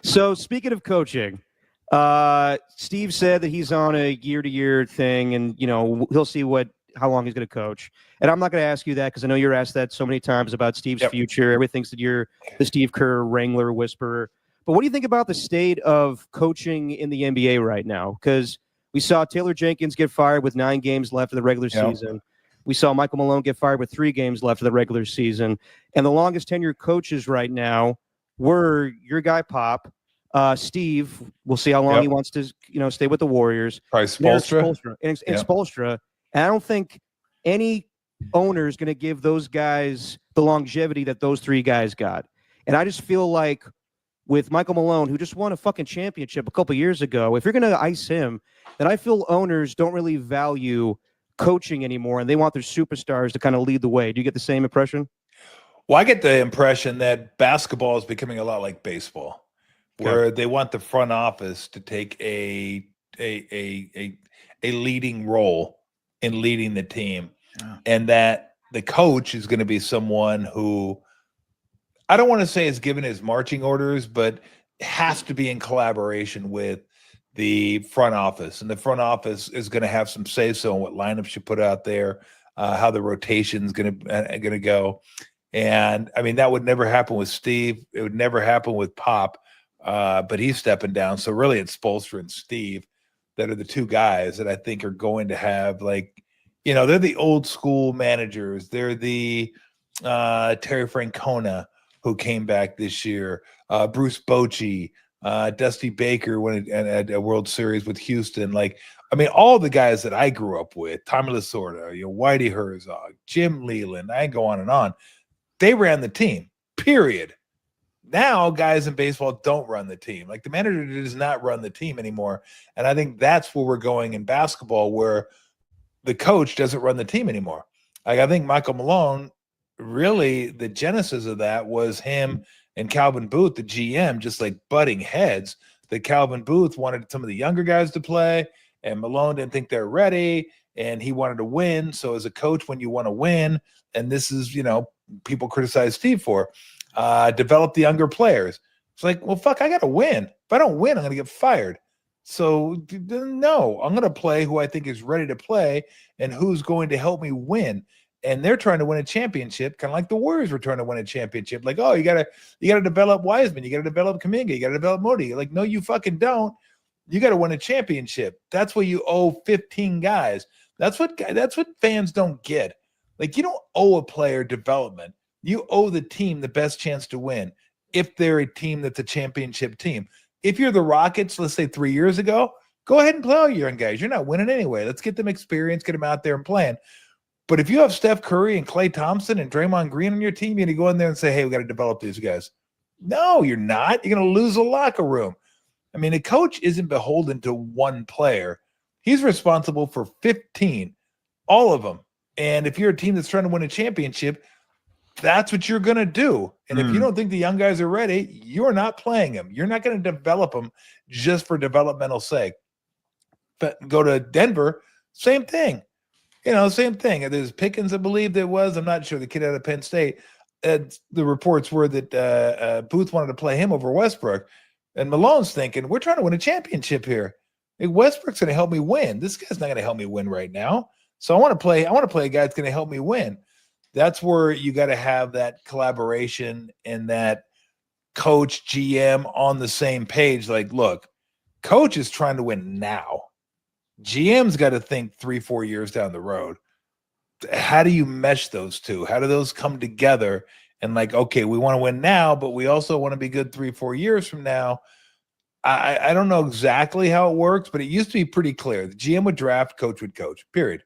So speaking of coaching, Steve said that he's on a year-to-year thing, and he'll see how long he's going to coach. And I'm not going to ask you that because I know you're asked that so many times about Steve's future. Everyone thinks that you're the Steve Kerr wrangler whisperer. But what do you think about the state of coaching in the NBA right now? Because we saw Taylor Jenkins get fired with 9 games left of the regular season. We saw Michael Malone get fired with 3 games left of the regular season. And the longest tenured coaches right now were your guy Pop, Steve. We'll see how long he wants to stay with the Warriors. Probably Spoelstra. And Spoelstra. And I don't think any owner is going to give those guys the longevity that those 3 guys got. And I just feel like with Michael Malone, who just won a fucking championship a couple years ago, if you're going to ice him, then I feel owners don't really value coaching anymore, and they want their superstars to kind of lead the way. Do you get the same impression? Well, I get the impression that basketball is becoming a lot like baseball, where they want the front office to take a leading role in leading the team, and that the coach is going to be someone who, I don't want to say is given his marching orders, but has to be in collaboration with the front office, and the front office is going to have some say-so on what lineups you put out there, how the rotation is going to go. And I mean, that would never happen with Steve. It would never happen with Pop, but he's stepping down. So really it's Spoelstra and Steve that are the 2 guys that I think are going to have, like, they're the old school managers. They're the Terry Francona, who came back this year, Bruce Bochy, Dusty Baker at a World Series with Houston. Like, I mean, all the guys that I grew up with, Tommy Lasorda, Whitey Herzog, Jim Leland, I go on and on. They ran the team, period. Now guys in baseball don't run the team. Like, the manager does not run the team anymore. And I think that's where we're going in basketball, where the coach doesn't run the team anymore. Like, I think Michael Malone, really the genesis of that was him and Calvin Booth, the GM, just like butting heads. That Calvin Booth wanted some of the younger guys to play, and Malone didn't think they're ready, and he wanted to win. So as a coach, when you want to win, and this is, people criticize Steve for, develop the younger players. It's like, well, fuck, I got to win. If I don't win, I'm going to get fired. So no, I'm going to play who I think is ready to play and who's going to help me win. And they're trying to win a championship, kind of like the Warriors were trying to win a championship. Like, oh, you gotta develop Wiseman, you gotta develop Kuminga, you gotta develop Modi. Like, no, you fucking don't. You gotta win a championship. That's what you owe 15 guys. That's what fans don't get. Like, you don't owe a player development. You owe the team the best chance to win if they're a team that's a championship team. If you're the Rockets, let's say 3 years ago, go ahead and play all your young guys. You're not winning anyway. Let's get them experience, get them out there and playing. But if you have Steph Curry and Klay Thompson and Draymond Green on your team, you're going to go in there and say, hey, we got to develop these guys. No, you're not. You're going to lose the locker room. I mean, a coach isn't beholden to one player. He's responsible for 15, all of them. And if you're a team that's trying to win a championship, that's what you're going to do. And if you don't think the young guys are ready, you're not playing them. You're not going to develop them just for developmental sake. But go to Denver, same thing. Same thing. There's Pickens, I believe there was. I'm not sure. The kid out of Penn State. The reports were that Booth wanted to play him over Westbrook. And Malone's thinking, we're trying to win a championship here. Like, Westbrook's going to help me win. This guy's not going to help me win right now. So I want to play a guy that's going to help me win. That's where you got to have that collaboration and that coach GM on the same page. Like, look, coach is trying to win now. GM's got to think 3-4 years down the road. How do you mesh those two? How do those come together? And like, okay, we want to win now, but we also want to be good 3-4 years from now. I don't know exactly how it works, but it used to be pretty clear. The GM would draft, coach would coach, period.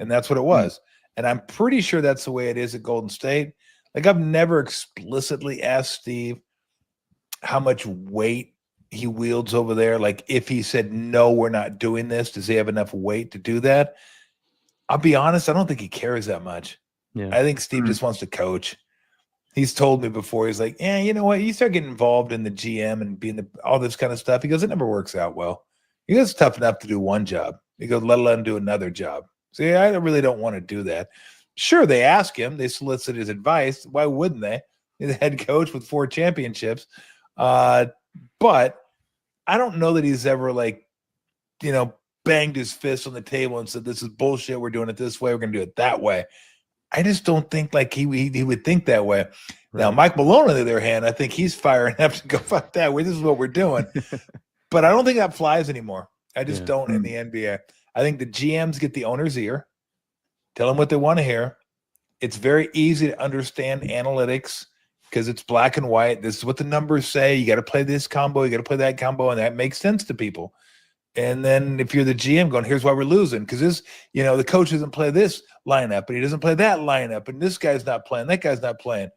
And that's what it was. And I'm pretty sure that's the way it is at Golden State. Like, I've never explicitly asked Steve how much weight he wields over there. Like, if he said, no, we're not doing this, does he have enough weight to do that? I'll be honest, I don't think he cares that much. Yeah. I think Steve just wants to coach. He's told me before, he's like, yeah, you know what? You start getting involved in the GM and being all this kind of stuff. He goes, it never works out well. He goes, it's tough enough to do one job. He goes, let alone do another job. So yeah, I really don't want to do that. Sure, they ask him, they solicit his advice. Why wouldn't they? He's the head coach with 4 championships. But I don't know that he's ever banged his fist on the table and said, this is bullshit. We're doing it this way. We're going to do it that way. I just don't think like he would think that way. Right. Now, Mike Malone, on the other hand, I think he's firing up to go, fuck that way. This is what we're doing. But I don't think that flies anymore. I just don't in the NBA. I think the GMs get the owner's ear, tell them what they want to hear. It's very easy to understand analytics because it's black and white. This is what the numbers say. You got to play this combo. You got to play that combo. And that makes sense to people. And then if you're the GM going, here's why we're losing. Because this, the coach doesn't play this lineup and he doesn't play that lineup. And this guy's not playing. That guy's not playing.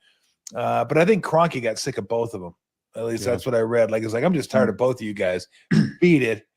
But I think Kroenke got sick of both of them. At least that's what I read. Like, it's like, I'm just tired of both of you guys. Beat it.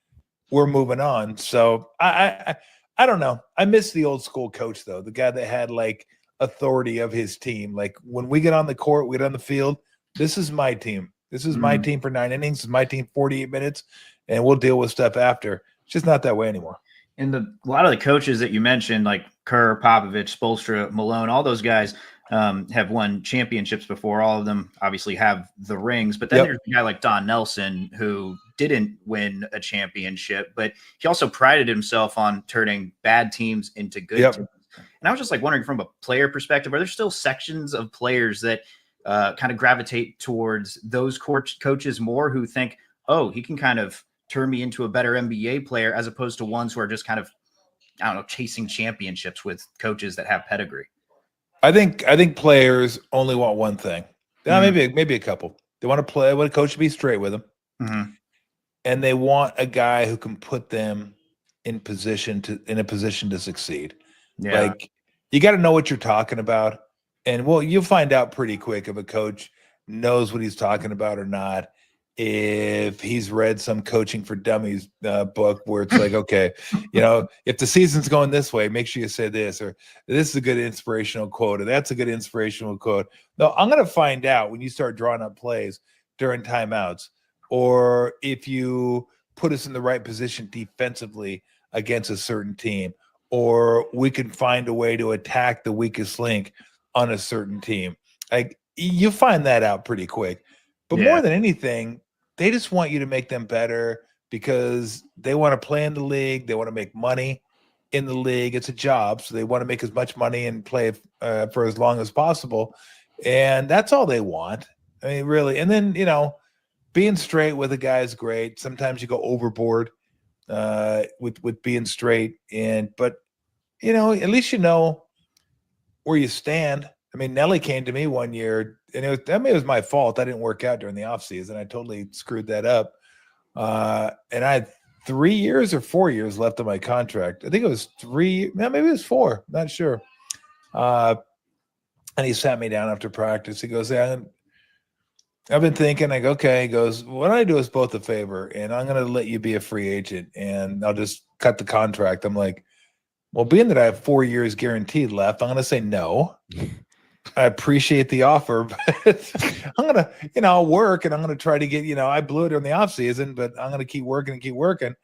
We're moving on. So I don't know. I miss the old school coach, though. The guy that had like authority of his team. Like, when we get on the court, we get on the field. This is my team. This is my team for 9 innings. This is my team 48 minutes. And we'll deal with stuff after. It's just not that way anymore. And a lot of the coaches that you mentioned, like Kerr, Popovich, Spoelstra, Malone, all those guys have won championships before. All of them obviously have the rings. But then there's a guy like Don Nelson who didn't win a championship, but he also prided himself on turning bad teams into good teams. And I was just like wondering, from a player perspective, are there still sections of players that kind of gravitate towards those coaches more, who think, oh, he can kind of turn me into a better NBA player, as opposed to ones who are just kind of, I don't know, chasing championships with coaches that have pedigree? I think players only want one thing. Maybe a couple. They want to play. They want a coach to be straight with them, and they want a guy who can put them in a position to succeed. Yeah. Like, you got to know what you're talking about, and you'll find out pretty quick if a coach knows what he's talking about or not. If he's read some Coaching for Dummies book where it's like, okay, if the season's going this way, make sure you say this, or this is a good inspirational quote, or that's a good inspirational quote. No, I'm going to find out when you start drawing up plays during timeouts, or if you put us in the right position defensively against a certain team, or we can find a way to attack the weakest link on a certain team. Like, you find that out pretty quick. But more than anything, they just want you to make them better because they want to play in the league. They want to make money in the league. It's a job, so they want to make as much money and play for as long as possible. And that's all they want. I mean, really. And then, being straight with a guy is great. Sometimes you go overboard with being straight. But at least you know where you stand. I mean, Nelly came to me one year, and it was my fault. I didn't work out during the offseason. I totally screwed that up. And I had 3 years or 4 years left on my contract. I think it was 3, maybe it was 4, not sure. And he sat me down after practice. He goes, I've been thinking, I go, okay. He goes, what I do is both a favor, and I'm going to let you be a free agent, and I'll just cut the contract. I'm like, well, being that I have 4 years guaranteed left, I'm going to say no. I appreciate the offer, but I'm going to, I'll work, and I'm going to try to get, I blew it in the off season, but I'm going to keep working and keep working.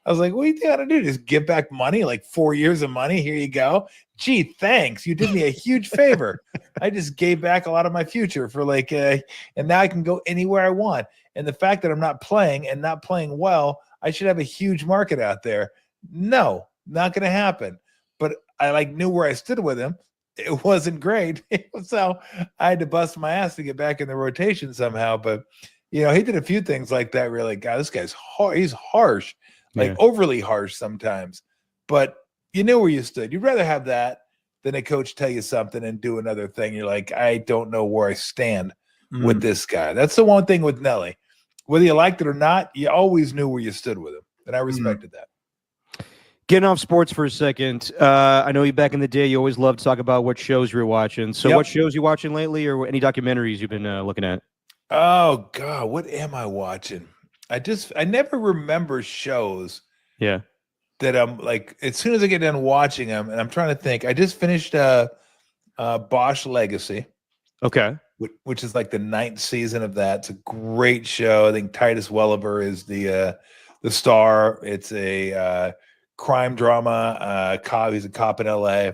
I was like, what do you got to do? Just give back money, like 4 years of money. Here you go. Gee, thanks. You did me a huge favor. I just gave back a lot of my future for and now I can go anywhere I want. And the fact that I'm not playing and not playing well, I should have a huge market out there. No, not going to happen. But I knew where I stood with him. It wasn't great. So I had to bust my ass to get back in the rotation somehow. But, he did a few things like that. Where you're like, God, this guy's hard. He's harsh. Overly harsh sometimes, but you knew where you stood. You'd rather have that than a coach tell you something and do another thing. You're like, I don't know where I stand with this guy. That's the one thing with Nelly. Whether you liked it or not, you always knew where you stood with him, and I respected that. Getting off sports for a second, I know you back in the day, you always loved to talk about what shows you were watching. So what shows you watching lately, or any documentaries you've been looking at? Oh, God, what am I watching? I never remember shows. Yeah. That I'm like, as soon as I get done watching them, and I'm trying to think, I just finished Bosch Legacy. Okay. Which is like the 9th season of that. It's a great show. I think Titus Welliver is the star. It's a crime drama. He's a cop in LA.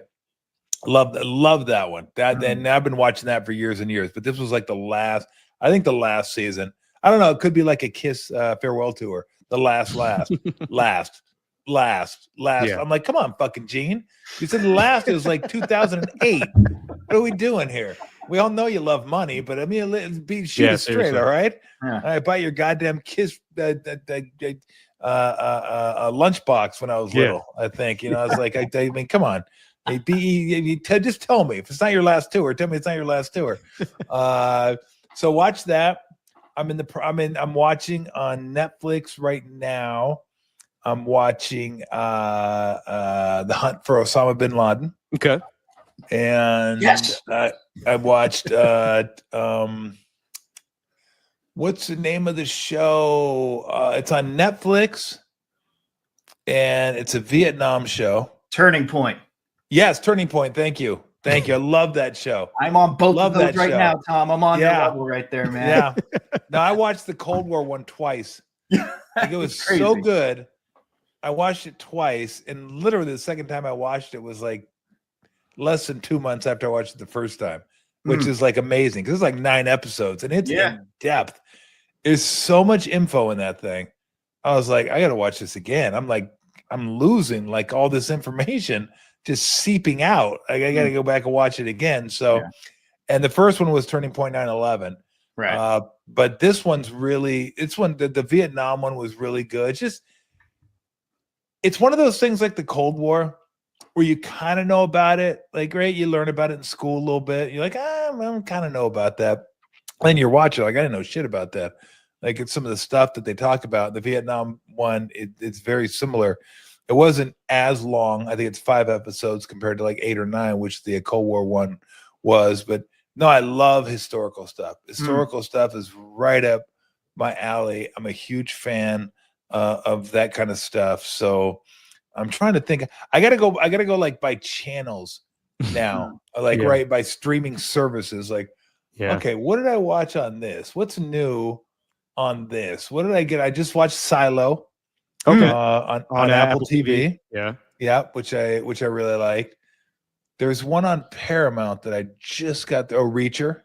Love that one. And I've been watching that for years and years, but this was like the last season. I don't know. It could be like a Kiss farewell tour. The last. Yeah. I'm like, come on, fucking Gene. You said the last. It was like 2008. What are we doing here? We all know you love money, but I mean, shoot it straight, seriously. All right? Yeah. All right, buy your goddamn Kiss lunchbox when I was little. I think I was like, I mean, come on. Just tell me if it's not your last tour. Tell me it's not your last tour. So watch that. I'm watching on Netflix right now. I'm watching The Hunt for Osama bin Laden. Okay. And I watched what's the name of the show? It's on Netflix, and it's a Vietnam show. Turning Point. Yes, Turning Point. Thank you. I love that show. I'm on both of those right now, Tom. I'm on your level right there, man. Yeah. No, I watched the Cold War one twice. It was so good. I watched it twice, and literally the second time I watched it was like less than 2 months after I watched it the first time, which is like amazing because it's like 9 episodes and it's in depth. There's so much info in that thing. I was like, I got to watch this again. I'm losing like all this information just seeping out. Like, I got to go back and watch it again. So, and the first one was Turning Point 9/11. Right. But this one's really, the Vietnam one was really good. It's one of those things like the Cold War where you kind of know about it. Like, right, you learn about it in school a little bit. You're like, I kind of know about that. And you're watching, like, I didn't know shit about that. Like, it's some of the stuff that they talk about. The Vietnam one, it's very similar. It wasn't as long. I think it's 5 episodes compared to like 8 or 9, which the Cold War one was. But no, I love historical stuff. Historical stuff is right up my alley. I'm a huge fan of that kind of stuff. So I'm trying to think. I gotta go like by channels now, like right by streaming services. Like, okay, what did I watch on this? What's new on this? What did I get? I just watched Silo. Okay, on Apple TV. Yeah, which I really like. There's one on Paramount that I just got. Reacher.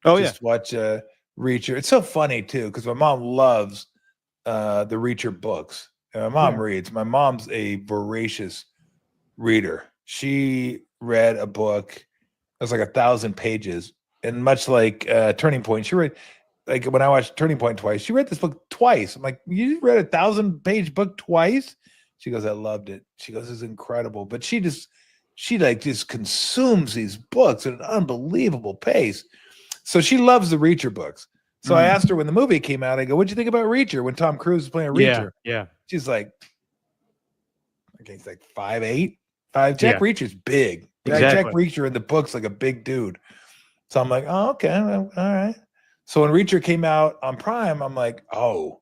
Just watch Reacher. It's so funny too because my mom loves the Reacher books. And my mom reads. My mom's a voracious reader. She read a book that was like 1,000 pages, and much like Turning Point, she read. Like when I watched Turning Point twice, she read this book twice. I'm like, you read a 1,000-page book twice? She goes, I loved it. She goes, it's incredible. But she just consumes these books at an unbelievable pace. So she loves the Reacher books. So I asked her when the movie came out, I go, what'd you think about Reacher when Tom Cruise was playing Reacher? Yeah. She's like, okay, he's like 5'8". Jack Reacher's big. Jack Reacher in the book's like a big dude. So I'm like, oh, okay, all right. So when Reacher came out on Prime, I'm like, oh,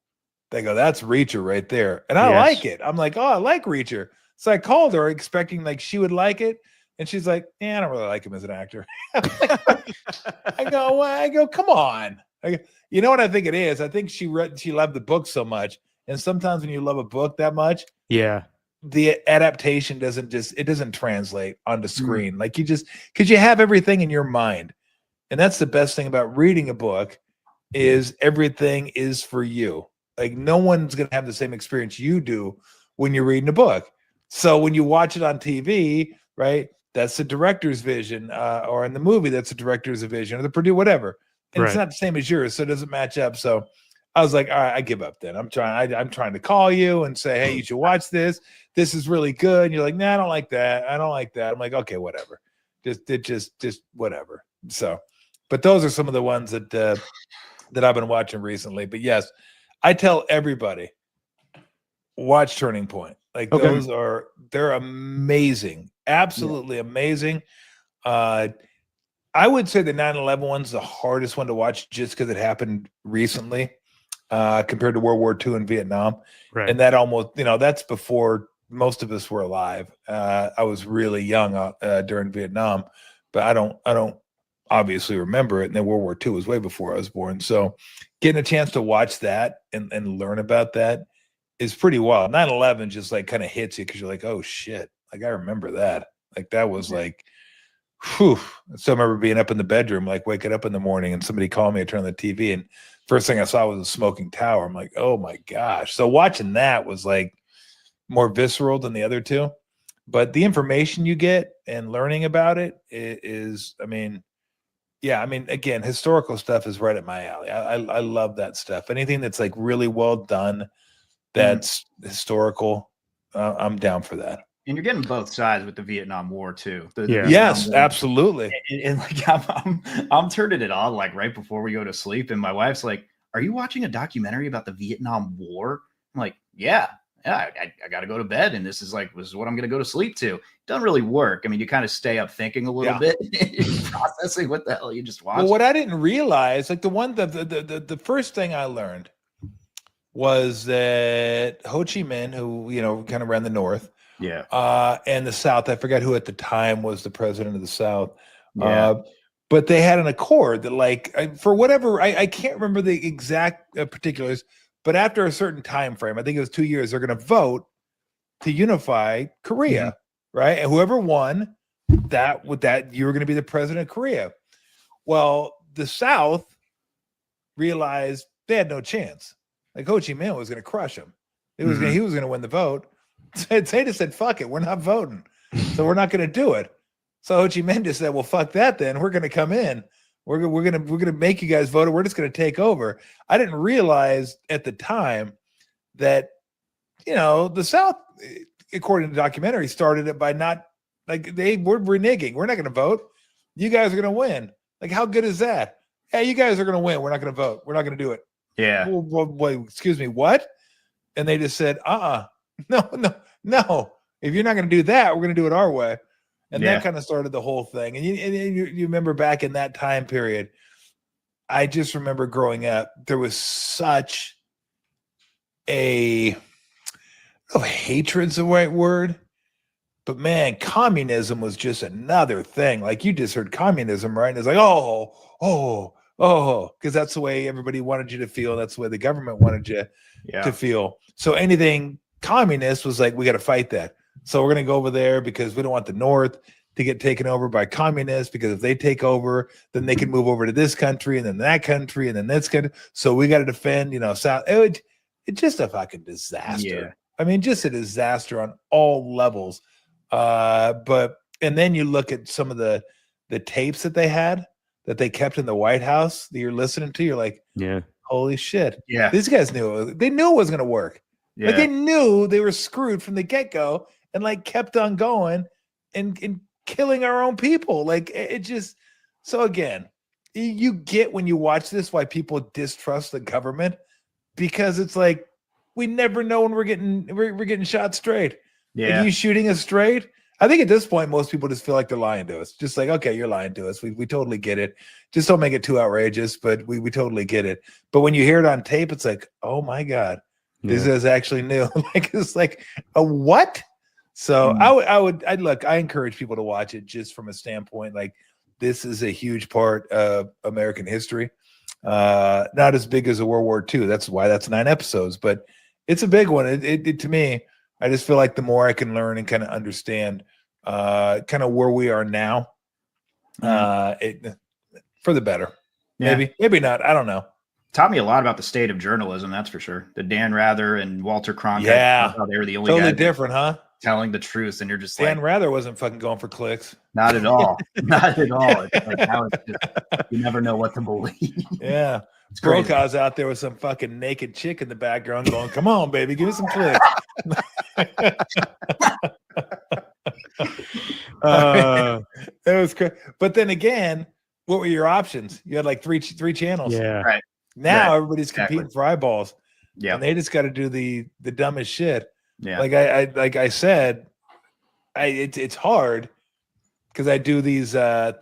they go, that's Reacher right there. And I like it. I'm like, oh, I like Reacher. So I called her expecting like she would like it. And she's like, yeah, I don't really like him as an actor. I go, come on. You know what I think it is? I think she loved the book so much. And sometimes when you love a book that much, the adaptation doesn't translate onto screen. Like because you have everything in your mind. And that's the best thing about reading a book is everything is for you. Like no one's going to have the same experience you do when you're reading a book. So when you watch it on TV, right, that's the director's vision, or in the movie, that's the director's vision, or the producer, whatever. And it's not the same as yours, so it doesn't match up. So I was like, all right, I give up then. I'm trying to call you and say, hey, you should watch this. This is really good. And you're like, nah, I don't like that. I don't like that. I'm like, okay, whatever. Just whatever. So, but those are some of the ones that I've been watching recently. But yes, I tell everybody, watch Turning Point. Like they're amazing. Absolutely amazing. I would say the 9/11 one's the hardest one to watch just because it happened recently compared to World War II and Vietnam. Right. And that almost, that's before most of us were alive. I was really young during Vietnam, but I don't obviously remember it. And then World War II was way before I was born. So getting a chance to watch that and learn about that is pretty wild. 9/11 just like kind of hits you because you're like, oh shit. Like I remember that. Like that was like, whew. So I remember being up in the bedroom, like waking up in the morning and somebody called me, I turned on the TV and first thing I saw was a smoking tower. I'm like, oh my gosh. So watching that was like more visceral than the other two. But the information you get and learning about it is, again, historical stuff is right at my alley. I love that stuff. Anything that's like really well done, that's historical, I'm down for that. And you're getting both sides with the Vietnam War too. Yes, absolutely. And like I'm turning it on like right before we go to sleep, and my wife's like, "Are you watching a documentary about the Vietnam War?" I'm like, "Yeah, I got to go to bed, and this is what I'm going to go to sleep to." It doesn't really work. I mean, you kind of stay up thinking a little bit, processing what the hell you just watched. Well, what I didn't realize, like the first thing I learned was that Ho Chi Minh, who kind of ran the North. And the South, I forgot who at the time was the president of the South. But they had an accord that for whatever, I can't remember the exact particulars, but after a certain time frame, I think it was 2 years, they're going to vote to unify Korea, right? And whoever won that you were going to be the president of Korea. Well, the South realized they had no chance. Like Ho Chi Minh was going to crush him. He was going to win the vote. They just said, fuck it, we're not voting. So we're not going to do it. So Ho Chi Minh just said, well, fuck that then. We're going to come in. We're going to make you guys vote. We're just going to take over. I didn't realize at the time that, the South, according to the documentary, started it by not, they were reneging. We're not going to vote. You guys are going to win. Like, how good is that? Hey, you guys are going to win. We're not going to vote. We're not going to do it. Yeah. Wait, excuse me, what? And they just said, no. If you're not going to do that, we're going to do it our way. And that kind of started the whole thing. And you remember back in that time period, I just remember growing up, there was such hatred's the right word, but man, communism was just another thing. Like you just heard communism, right? And it's like, because that's the way everybody wanted you to feel. That's the way the government wanted you to feel. So anything communist was like, we got to fight that. So we're going to go over there because we don't want the North to get taken over by communists, because if they take over, then they can move over to this country and then that country and then this country. So we got to defend, South. It's just a fucking disaster. Yeah. I mean, just a disaster on all levels. And then you look at some of the tapes that they had that they kept in the White House that you're listening to. You're like, holy shit. Yeah. These guys knew they knew it was going to work. Yeah. Like they knew they were screwed from the get-go and kept on going and killing our own people. It just, so again, you get when you watch this why people distrust the government, because it's like, we never know when we're getting shot straight. Yeah. Are you shooting us straight? I think at this point, most people just feel like they're lying to us. Just like, okay, you're lying to us. We totally get it. Just don't make it too outrageous, but we totally get it. But when you hear it on tape, it's like, oh my God, this is actually new. Like, it's like a what? So I encourage people to watch it just from a standpoint, like this is a huge part of American history. Not as big as a World War II. That's why that's 9 episodes, but it's a big one. It to me, I just feel like the more I can learn and kind of understand kind of where we are now, for the better. Maybe not. I don't know. Taught me a lot about the state of journalism, that's for sure. The Dan Rather and Walter Cronkite. Yeah. They were the only totally guys different, huh? telling the truth, and you're just Dan like, Rather wasn't fucking going for clicks. Not at all. Not at all. It's like now it's just, you never know what to believe. Yeah. It's crazy. Brokaw's out there with some fucking naked chick in the background going, come on, baby, give me some clicks. That was crazy. But then again, what were your options? You had like three channels. Yeah. Right. Now everybody's competing for eyeballs. Yeah. And they just got to do the dumbest shit. Yeah. Like I said, it's hard because I do these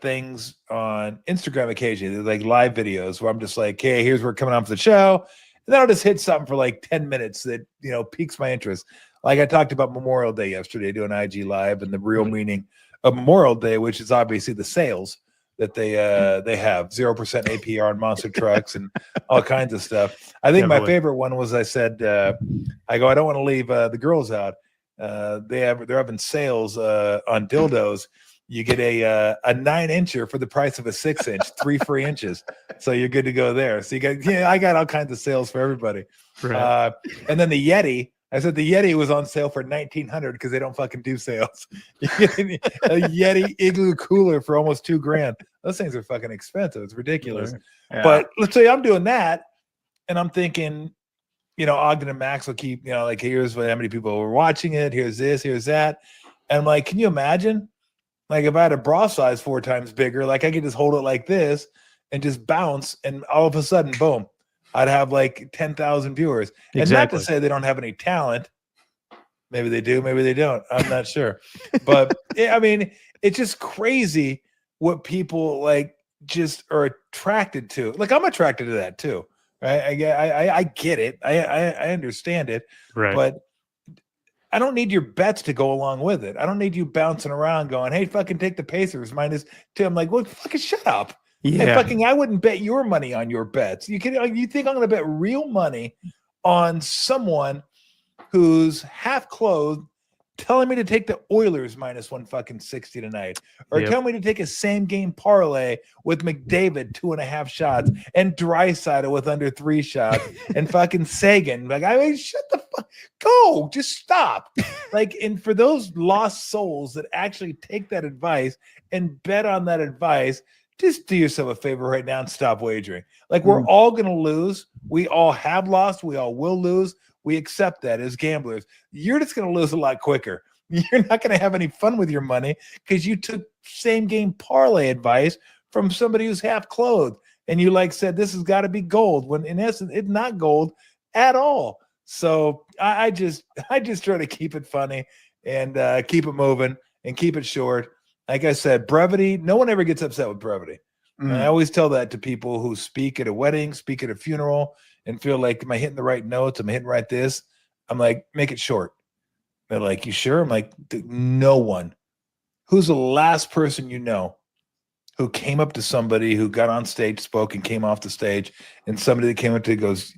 things on Instagram occasionally, like live videos where I'm just like, hey, here's we're coming on for the show. And then I'll just hit something for like 10 minutes that, piques my interest. Like I talked about Memorial Day yesterday, doing IG Live and the real meaning of Memorial Day, which is obviously the sales that they have 0% APR on monster trucks and all kinds of stuff. I think my favorite one was I said, I don't want to leave the girls out. They're having sales on dildos. You get a 9-incher for the price of a 6-inch, 3 free inches. So you're good to go there. So I got all kinds of sales for everybody. Right. And then the Yeti. I said the Yeti was on sale for $1,900 because they don't fucking do sales. You get a Yeti igloo cooler for almost $2,000. Those things are fucking expensive. It's ridiculous. Yeah. But let's say I'm doing that, and I'm thinking, Ogden and Max will keep, like here's how many people were watching it. Here's this, here's that, and I'm like, can you imagine? Like if I had a bra size 4 times bigger, like I could just hold it like this and just bounce, and all of a sudden, boom. I'd have like 10,000 viewers. And not to say they don't have any talent. Maybe they do, maybe they don't. I'm not sure. But it's just crazy what people like just are attracted to. Like I'm attracted to that too. Right? I get it. I understand it. Right. But I don't need your bets to go along with it. I don't need you bouncing around going, hey, fucking take the Pacers -2. I'm like, well, fucking shut up. Yeah. Hey, I wouldn't bet your money on your bets. You think I'm going to bet real money on someone who's half clothed telling me to take the Oilers -160 tonight, or tell me to take a same game parlay with McDavid 2.5 shots and Draisaitl with under 3 shots and fucking Sagan. Like, shut the fuck, go, just stop. Like, and for those lost souls that actually take that advice and bet on that advice, just do yourself a favor right now and stop wagering. Like, we're all going to lose. We all have lost. We all will lose. We accept that as gamblers. You're just going to lose a lot quicker. You're not going to have any fun with your money because you took same game parlay advice from somebody who's half clothed. And you said, this has got to be gold, when in essence, it's not gold at all. So I just try to keep it funny and keep it moving and keep it short. Like I said, brevity, no one ever gets upset with brevity. And I always tell that to people who speak at a wedding, speak at a funeral, and feel like, am I hitting the right notes? Am I hitting right this? I'm like, make it short. They're like, you sure? I'm like, no one. Who's the last person you know who came up to somebody who got on stage, spoke, and came off the stage, and somebody that came up to you goes,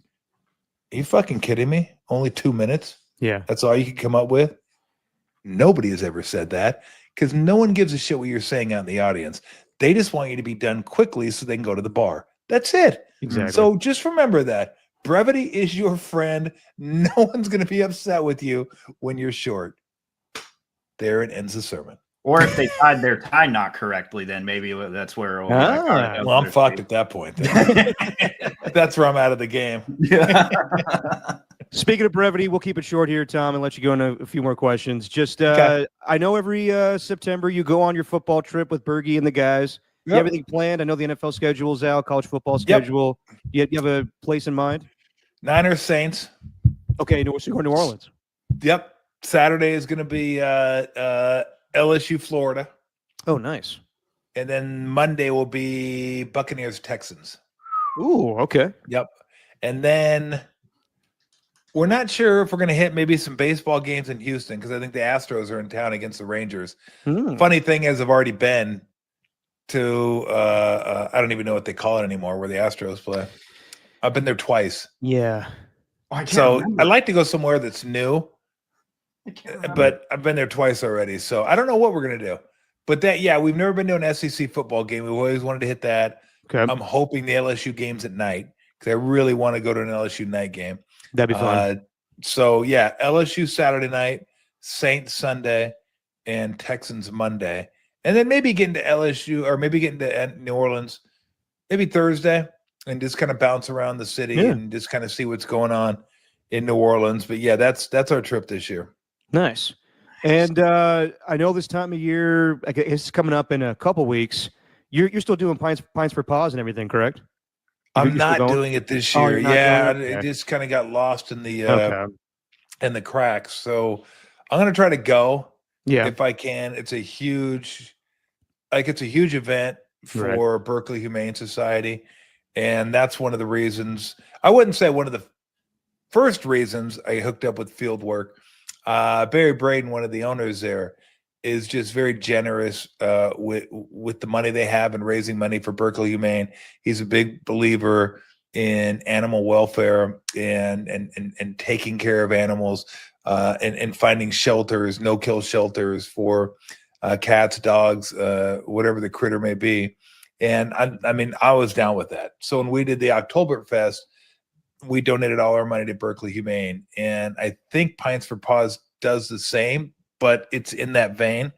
are you fucking kidding me? Only 2 minutes? Yeah. That's all you can come up with? Nobody has ever said that. Because no one gives a shit what you're saying out in the audience. They just want you to be done quickly so they can go to the bar. That's it. Exactly. So just remember that. Brevity is your friend. No one's going to be upset with you when you're short. There it ends the sermon. Or if they tied their tie knot correctly, then maybe that's where. Well, I'm fucked at that point. That's where I'm out of the game. Yeah. Speaking of brevity, we'll keep it short here, Tom, and let you go into a few more questions. Just, Okay. I know every September you go on your football trip with Bergie and the guys. You have everything planned? I know the NFL schedule's out, college football schedule. You have a place in mind? Niners, Saints. Okay, so you're going to New Orleans. Yep. Saturday is going to be LSU, Florida. Oh, nice. And then Monday will be Buccaneers, Texans. Ooh, okay. Yep. And then we're not sure if we're going to hit maybe some baseball games in Houston because I think the Astros are in town against the Rangers. Funny thing is, I've already been to, I don't even know what they call it anymore, where the Astros play. I've been there twice. Yeah. So I like to go somewhere that's new, but I've been there twice already. So I don't know what we're going to do. But we've never been to an SEC football game. We've always wanted to hit that. Okay. I'm hoping the LSU game's at night because I really want to go to an LSU night game. That'd be fun. So LSU Saturday night, Saints Sunday, and Texans Monday. And then maybe getting to LSU or maybe getting to New Orleans, maybe Thursday, and just kind of bounce around the city and just kind of see what's going on in New Orleans. But that's our trip this year. Nice. And I know this time of year, I guess it's coming up in a couple weeks. You're still doing Pints for Paws and everything, correct? I'm not doing it this year. It just kind of got lost in the cracks. So I'm gonna try to go if I can. It's a huge event for Berkeley Humane Society, and that's one of the reasons. I wouldn't say one of the first reasons I hooked up with field work. Barry Braden, one of the owners there, is just very generous with the money they have and raising money for Berkeley Humane. He's a big believer in animal welfare and taking care of animals and finding shelters, no-kill shelters for cats, dogs, whatever the critter may be. And I was down with that. So when we did the Oktoberfest, we donated all our money to Berkeley Humane. And I think Pints for Paws does the same, but it's in that vein.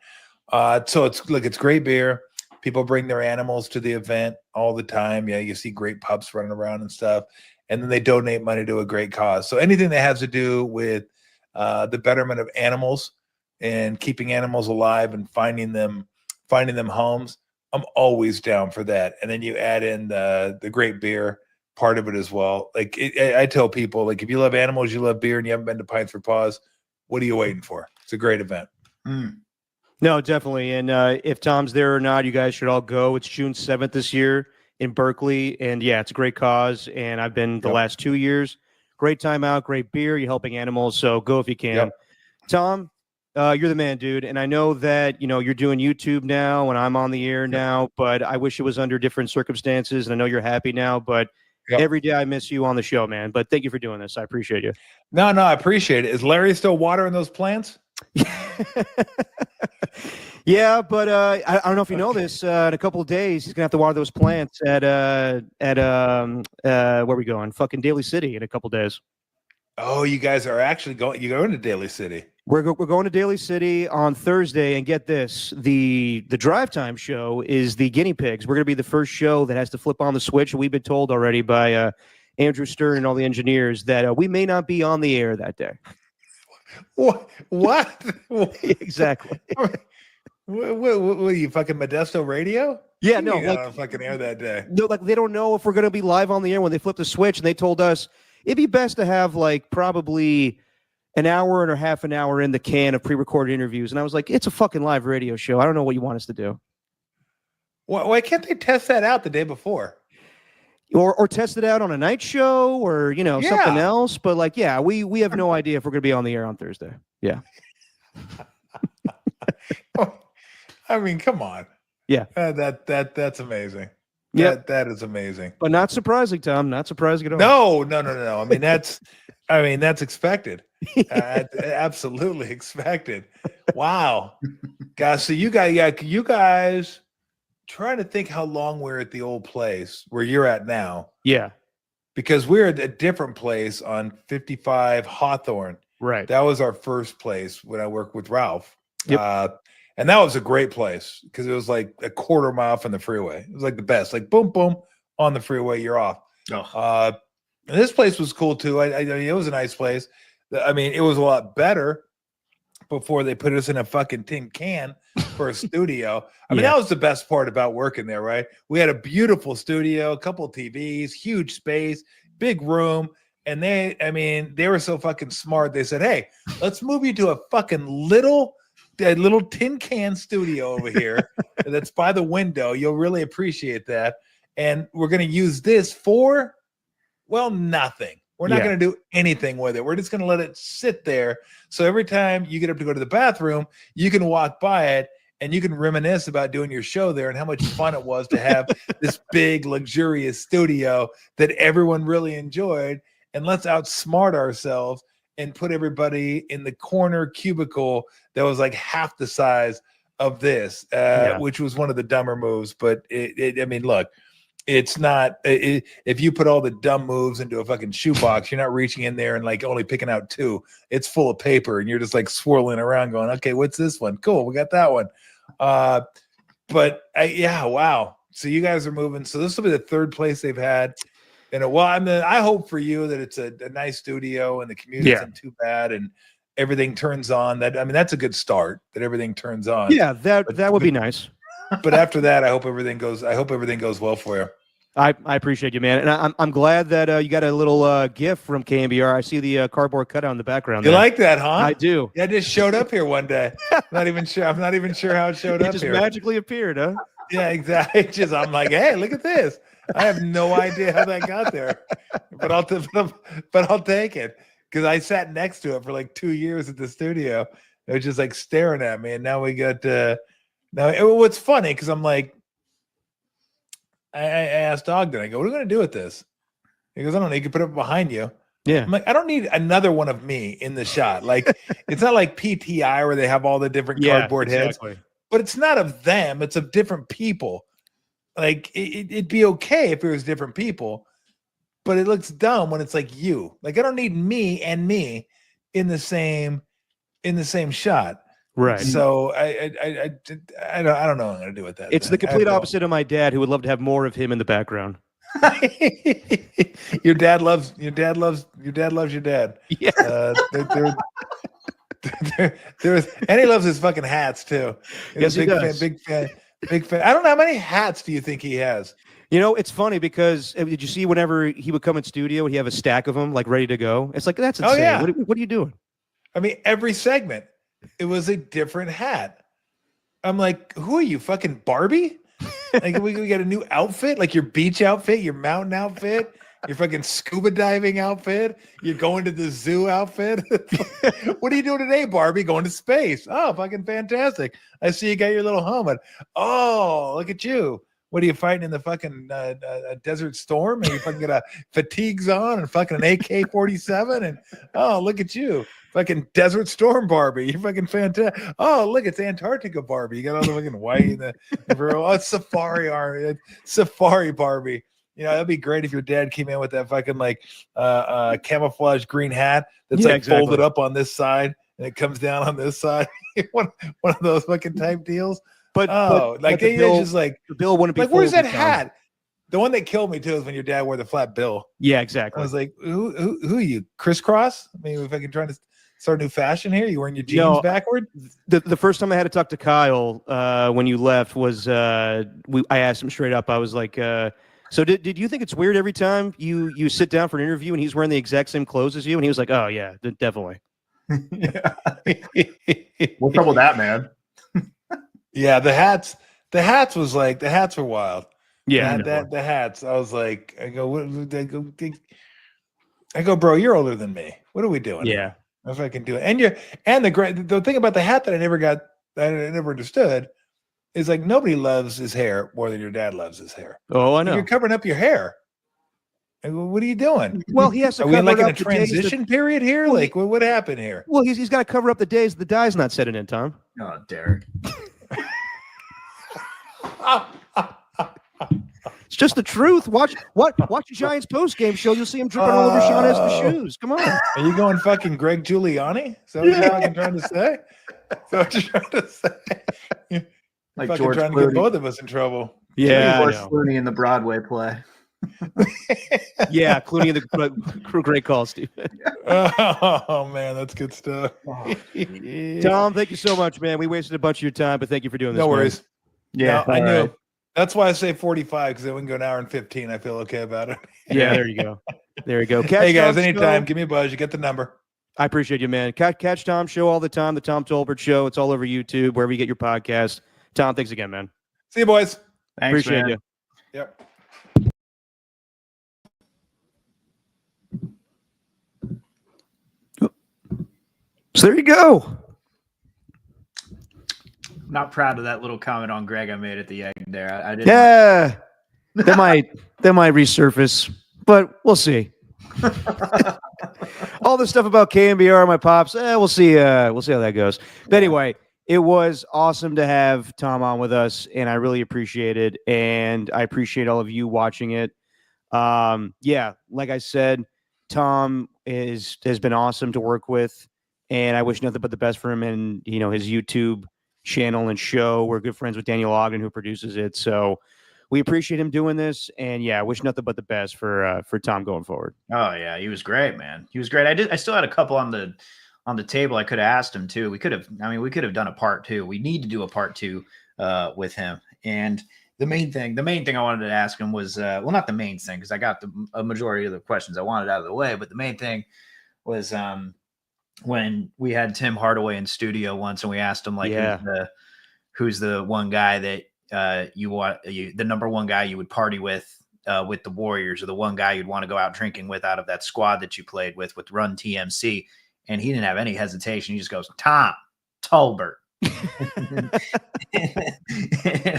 So it's great beer. People bring their animals to the event all the time. Yeah, you see great pups running around and stuff. And then they donate money to a great cause. So anything that has to do with the betterment of animals and keeping animals alive and finding them homes, I'm always down for that. And then you add in the great beer part of it as well. Like I tell people, like, if you love animals, you love beer, and you haven't been to Pints for Paws, what are you waiting for? It's a great event. No, definitely. And if Tom's there or not, you guys should all go. It's June 7th this year in Berkeley. And it's a great cause. And I've been the last 2 years. Great time out, great beer. You're helping animals. So go if you can. Tom, you're the man, dude. And I know that, you're doing YouTube now and I'm on the air now, but I wish it was under different circumstances. And I know you're happy now, but every day I miss you on the show, man. But thank you for doing this. I appreciate you. No, I appreciate it. Is Larry still watering those plants? Yeah, but I don't know if you know this. In a couple of days, he's gonna have to water those plants at where are we going? Fucking Daly City in a couple of days. Oh, you guys are actually going. You're going to Daly City. We're going to Daly City on Thursday, and get this: the drive time show is the guinea pigs. We're gonna be the first show that has to flip on the switch. We've been told already by Andrew Stern and all the engineers that we may not be on the air that day. What? Exactly. What you fucking Modesto Radio? Yeah, no, on fucking air that day. No, like they don't know if we're gonna be live on the air when they flip the switch, and they told us it'd be best to have like probably an hour and a half an hour in the can of pre-recorded interviews. And I was like, it's a fucking live radio show. I don't know what you want us to do. Why can't they test that out the day before? Or test it out on a night show or, something else. But we have no idea if we're going to be on the air on Thursday. Yeah. I mean, come on. Yeah. That's amazing. Yeah. That is amazing. But not surprising, Tom. Not surprising at all. No. I mean, that's expected. Absolutely expected. Wow. Gosh, so you guys trying to think how long we're at the old place where you're at now. Yeah. Because we're at a different place on 55 Hawthorne. Right. That was our first place when I worked with Ralph. Yep. And that was a great place because it was like a quarter mile from the freeway. It was like the best. Like boom, boom, on the freeway, you're off. And this place was cool too. I mean, it was a nice place. I mean, it was a lot better before they put us in a fucking tin can for a studio. I mean, that was the best part about working there, right? We had a beautiful studio, a couple of TVs, huge space, big room. And they were so fucking smart. They said, hey, let's move you to a fucking little little tin can studio over here that's by the window. You'll really appreciate that. And we're going to use this for, well, nothing. We're not going to do anything with it. We're just going to let it sit there. So every time you get up to go to the bathroom, you can walk by it and you can reminisce about doing your show there and how much fun it was to have this big, luxurious studio that everyone really enjoyed. And let's outsmart ourselves and put everybody in the corner cubicle that was like half the size of this, which was one of the dumber moves. But I mean, look, it's not, if you put all the dumb moves into a fucking shoebox, you're not reaching in there and like only picking out 2. It's full of paper and you're just like swirling around going, okay, what's this one? Cool, we got that one. But wow. So you guys are moving. So this will be the 3rd place they've had. Well, I hope for you that it's a nice studio and the commute isn't too bad and everything turns on. That's a good start, that everything turns on. Yeah, that would be nice. But after that, I hope everything goes well for you. I appreciate you, man, and I'm glad that you got a little gift from KMBR. I see the cardboard cutout in the background. You like that, huh? I do. Yeah, it just showed up here one day. I'm not even sure how it showed up. It just here. magically appeared, huh? Yeah, exactly. I'm like, hey, look at this. I have no idea how that got there, but I'll take it because I sat next to it for like 2 years at the studio. It was just like staring at me, and now we got. What's funny because I'm like, I asked Ogden, I go, what are we gonna do with this? He goes, I don't know. You can put it behind you. Yeah. I'm like, I don't need another one of me in the shot. Like, it's not like PTI where they have all the different cardboard heads, but it's not of them. It's of different people. Like it'd be okay if it was different people, but it looks dumb when it's like you. Like I don't need me and me in the same shot. Right. So I don't know what I'm gonna do with that. It's the complete opposite of my dad, who would love to have more of him in the background. Your dad loves your dad. Yeah. And he loves his fucking hats too. Yes, he does. Big fan. I don't know how many hats do you think he has? You know, it's funny because did you see whenever he would come in studio, he'd have a stack of them like ready to go? It's like, that's insane. Oh, yeah. What are you doing? I mean, every segment, it was a different hat. I'm like, who are you, fucking Barbie? Like we got a new outfit, like your beach outfit, your mountain outfit, your fucking scuba diving outfit, you're going to the zoo outfit. What are you doing today, Barbie? Going to space. Oh, fucking fantastic. I see you got your little helmet. Oh, look at you. What are you fighting in the fucking desert storm? And you fucking got fatigues on and fucking an AK-47 and oh, look at you. Fucking desert storm Barbie. You're fucking fantastic. Oh, look, it's Antarctica Barbie. You got all the fucking white and the oh, it's Safari Army. Safari Barbie. You know, that'd be great if your dad came in with that fucking like camouflage green hat that's folded up on this side and it comes down on this side. one of those fucking type deals. But they just like the bill wouldn't be like, where's that hat? The one that killed me too is when your dad wore the flat bill. Yeah, exactly. I was like, who are you? Crisscross? I mean, if I can try to start a new fashion here, you wearing your jeans backward? The first time I had to talk to Kyle when you left was I asked him straight up. I was like, so did you think it's weird every time you sit down for an interview and he's wearing the exact same clothes as you? And he was like, oh yeah, definitely. What's up with that, man? Yeah, the hats were wild. Yeah, the hats. I was like, I go, bro, you're older than me. What are we doing? Yeah. If I can do it. And the thing about the hat that I never understood is like nobody loves his hair more than your dad loves his hair. Oh, I know. You're covering up your hair. Like, what are you doing? Well, he has to. Are we like in a transition period here? Well, like, what happened here? Well, he's got to cover up the days the dye's not setting in, Tom. Oh, Derek. It's just the truth. Watch the Giants post game show. You'll see him dripping all over Sean Estes' shoes. Come on. Are you going fucking Greg Giuliani? Is that what you're fucking trying to say? Is that what you're trying to say? Like fucking George trying Clooney. to get both of us in trouble. Yeah, George Clooney in the Broadway play. Yeah, Clooney in the great call, Stephen. Oh man, that's good stuff. Tom, thank you so much, man. We wasted a bunch of your time, but thank you for doing this. No worries. Man. Yeah, no, I knew. Right. That's why I say 45 because then we can go an hour and 15. I feel okay about it. Yeah, there you go. There you go. Hey guys, anytime, give me a buzz. You get the number. I appreciate you, man. Catch Tom's show all the time, the Tom Tolbert Show. It's all over YouTube, wherever you get your podcast. Tom, thanks again, man. See you, boys. Thanks, Appreciate man. you. Yep. So there you go. Not proud of that little comment on Greg I made at the end there. I didn't. Yeah, that might resurface, but we'll see. All the stuff about KMBR, my pops. We'll see. We'll see how that goes. But anyway, it was awesome to have Tom on with us, and I really appreciate it. And I appreciate all of you watching it. Yeah, like I said, Tom has been awesome to work with, and I wish nothing but the best for him and his YouTube channel and show. We're good friends with Daniel Ogden, who produces it. So we appreciate him doing this, and yeah, I wish nothing but the best for Tom going forward. Oh yeah, he was great, man. He was great. I still had a couple on the table. I could have asked him too. We could have done a part 2. We need to do a part 2 with him. And the main thing I wanted to ask him was well, not the main thing, because I got a majority of the questions I wanted out of the way, but the main thing was when we had Tim Hardaway in studio once, and we asked him who's the one guy that the number one guy you would party with the Warriors, or the one guy you'd want to go out drinking with out of that squad that you played with Run TMC. And he didn't have any hesitation. He just goes, Tom Tolbert. And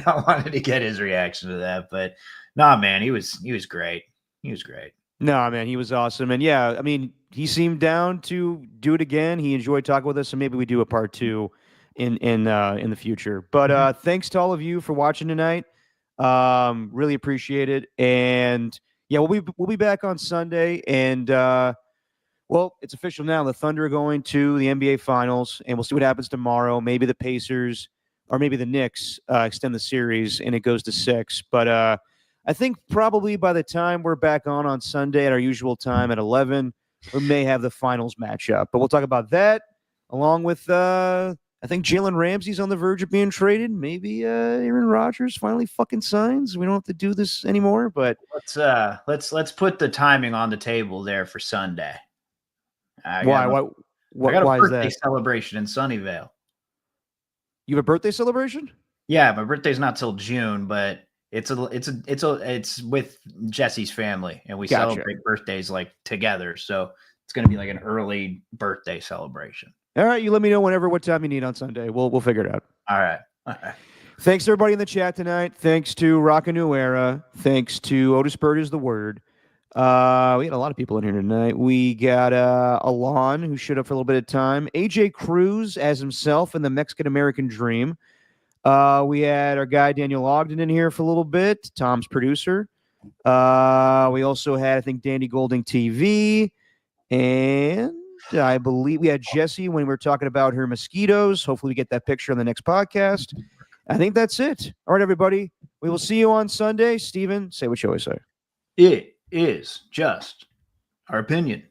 I wanted to get his reaction to that, but nah, man, he was great. He was great. No, man, he was awesome. And yeah, I mean, he seemed down to do it again. He enjoyed talking with us, so maybe we do a part 2 in the future. But thanks to all of you for watching tonight. Really appreciate it. And yeah, we'll be back on Sunday. And well, it's official now. The Thunder are going to the NBA Finals, and we'll see what happens tomorrow. Maybe the Pacers or maybe the Knicks extend the series and it goes to 6. But I think probably by the time we're back on Sunday at our usual time at 11, we may have the finals matchup. But we'll talk about that along with I think Jalen Ramsey's on the verge of being traded. Maybe Aaron Rodgers finally fucking signs. We don't have to do this anymore. But let's put the timing on the table there for Sunday. Why? I got Why a is birthday that? celebration in Sunnyvale. You have a birthday celebration? Yeah, my birthday's not till June, but it's with Jesse's family, and we celebrate birthdays like together. So it's going to be like an early birthday celebration. All right, you let me know what time you need on Sunday. We'll figure it out. All right. Thanks to everybody in the chat tonight. Thanks to Rock a New Era. Thanks to Otis Bird is the word. We had a lot of people in here tonight. We got Alon, who showed up for a little bit of time. AJ Cruz as himself in the Mexican American Dream. We had our guy Daniel Ogden in here for a little bit, Tom's producer. We also had, I think, Dandy Golding TV. And I believe we had Jessie when we were talking about her mosquitoes. Hopefully we get that picture on the next podcast. I think that's it. All right, everybody. We will see you on Sunday. Steven, say what you always say. It is just our opinion.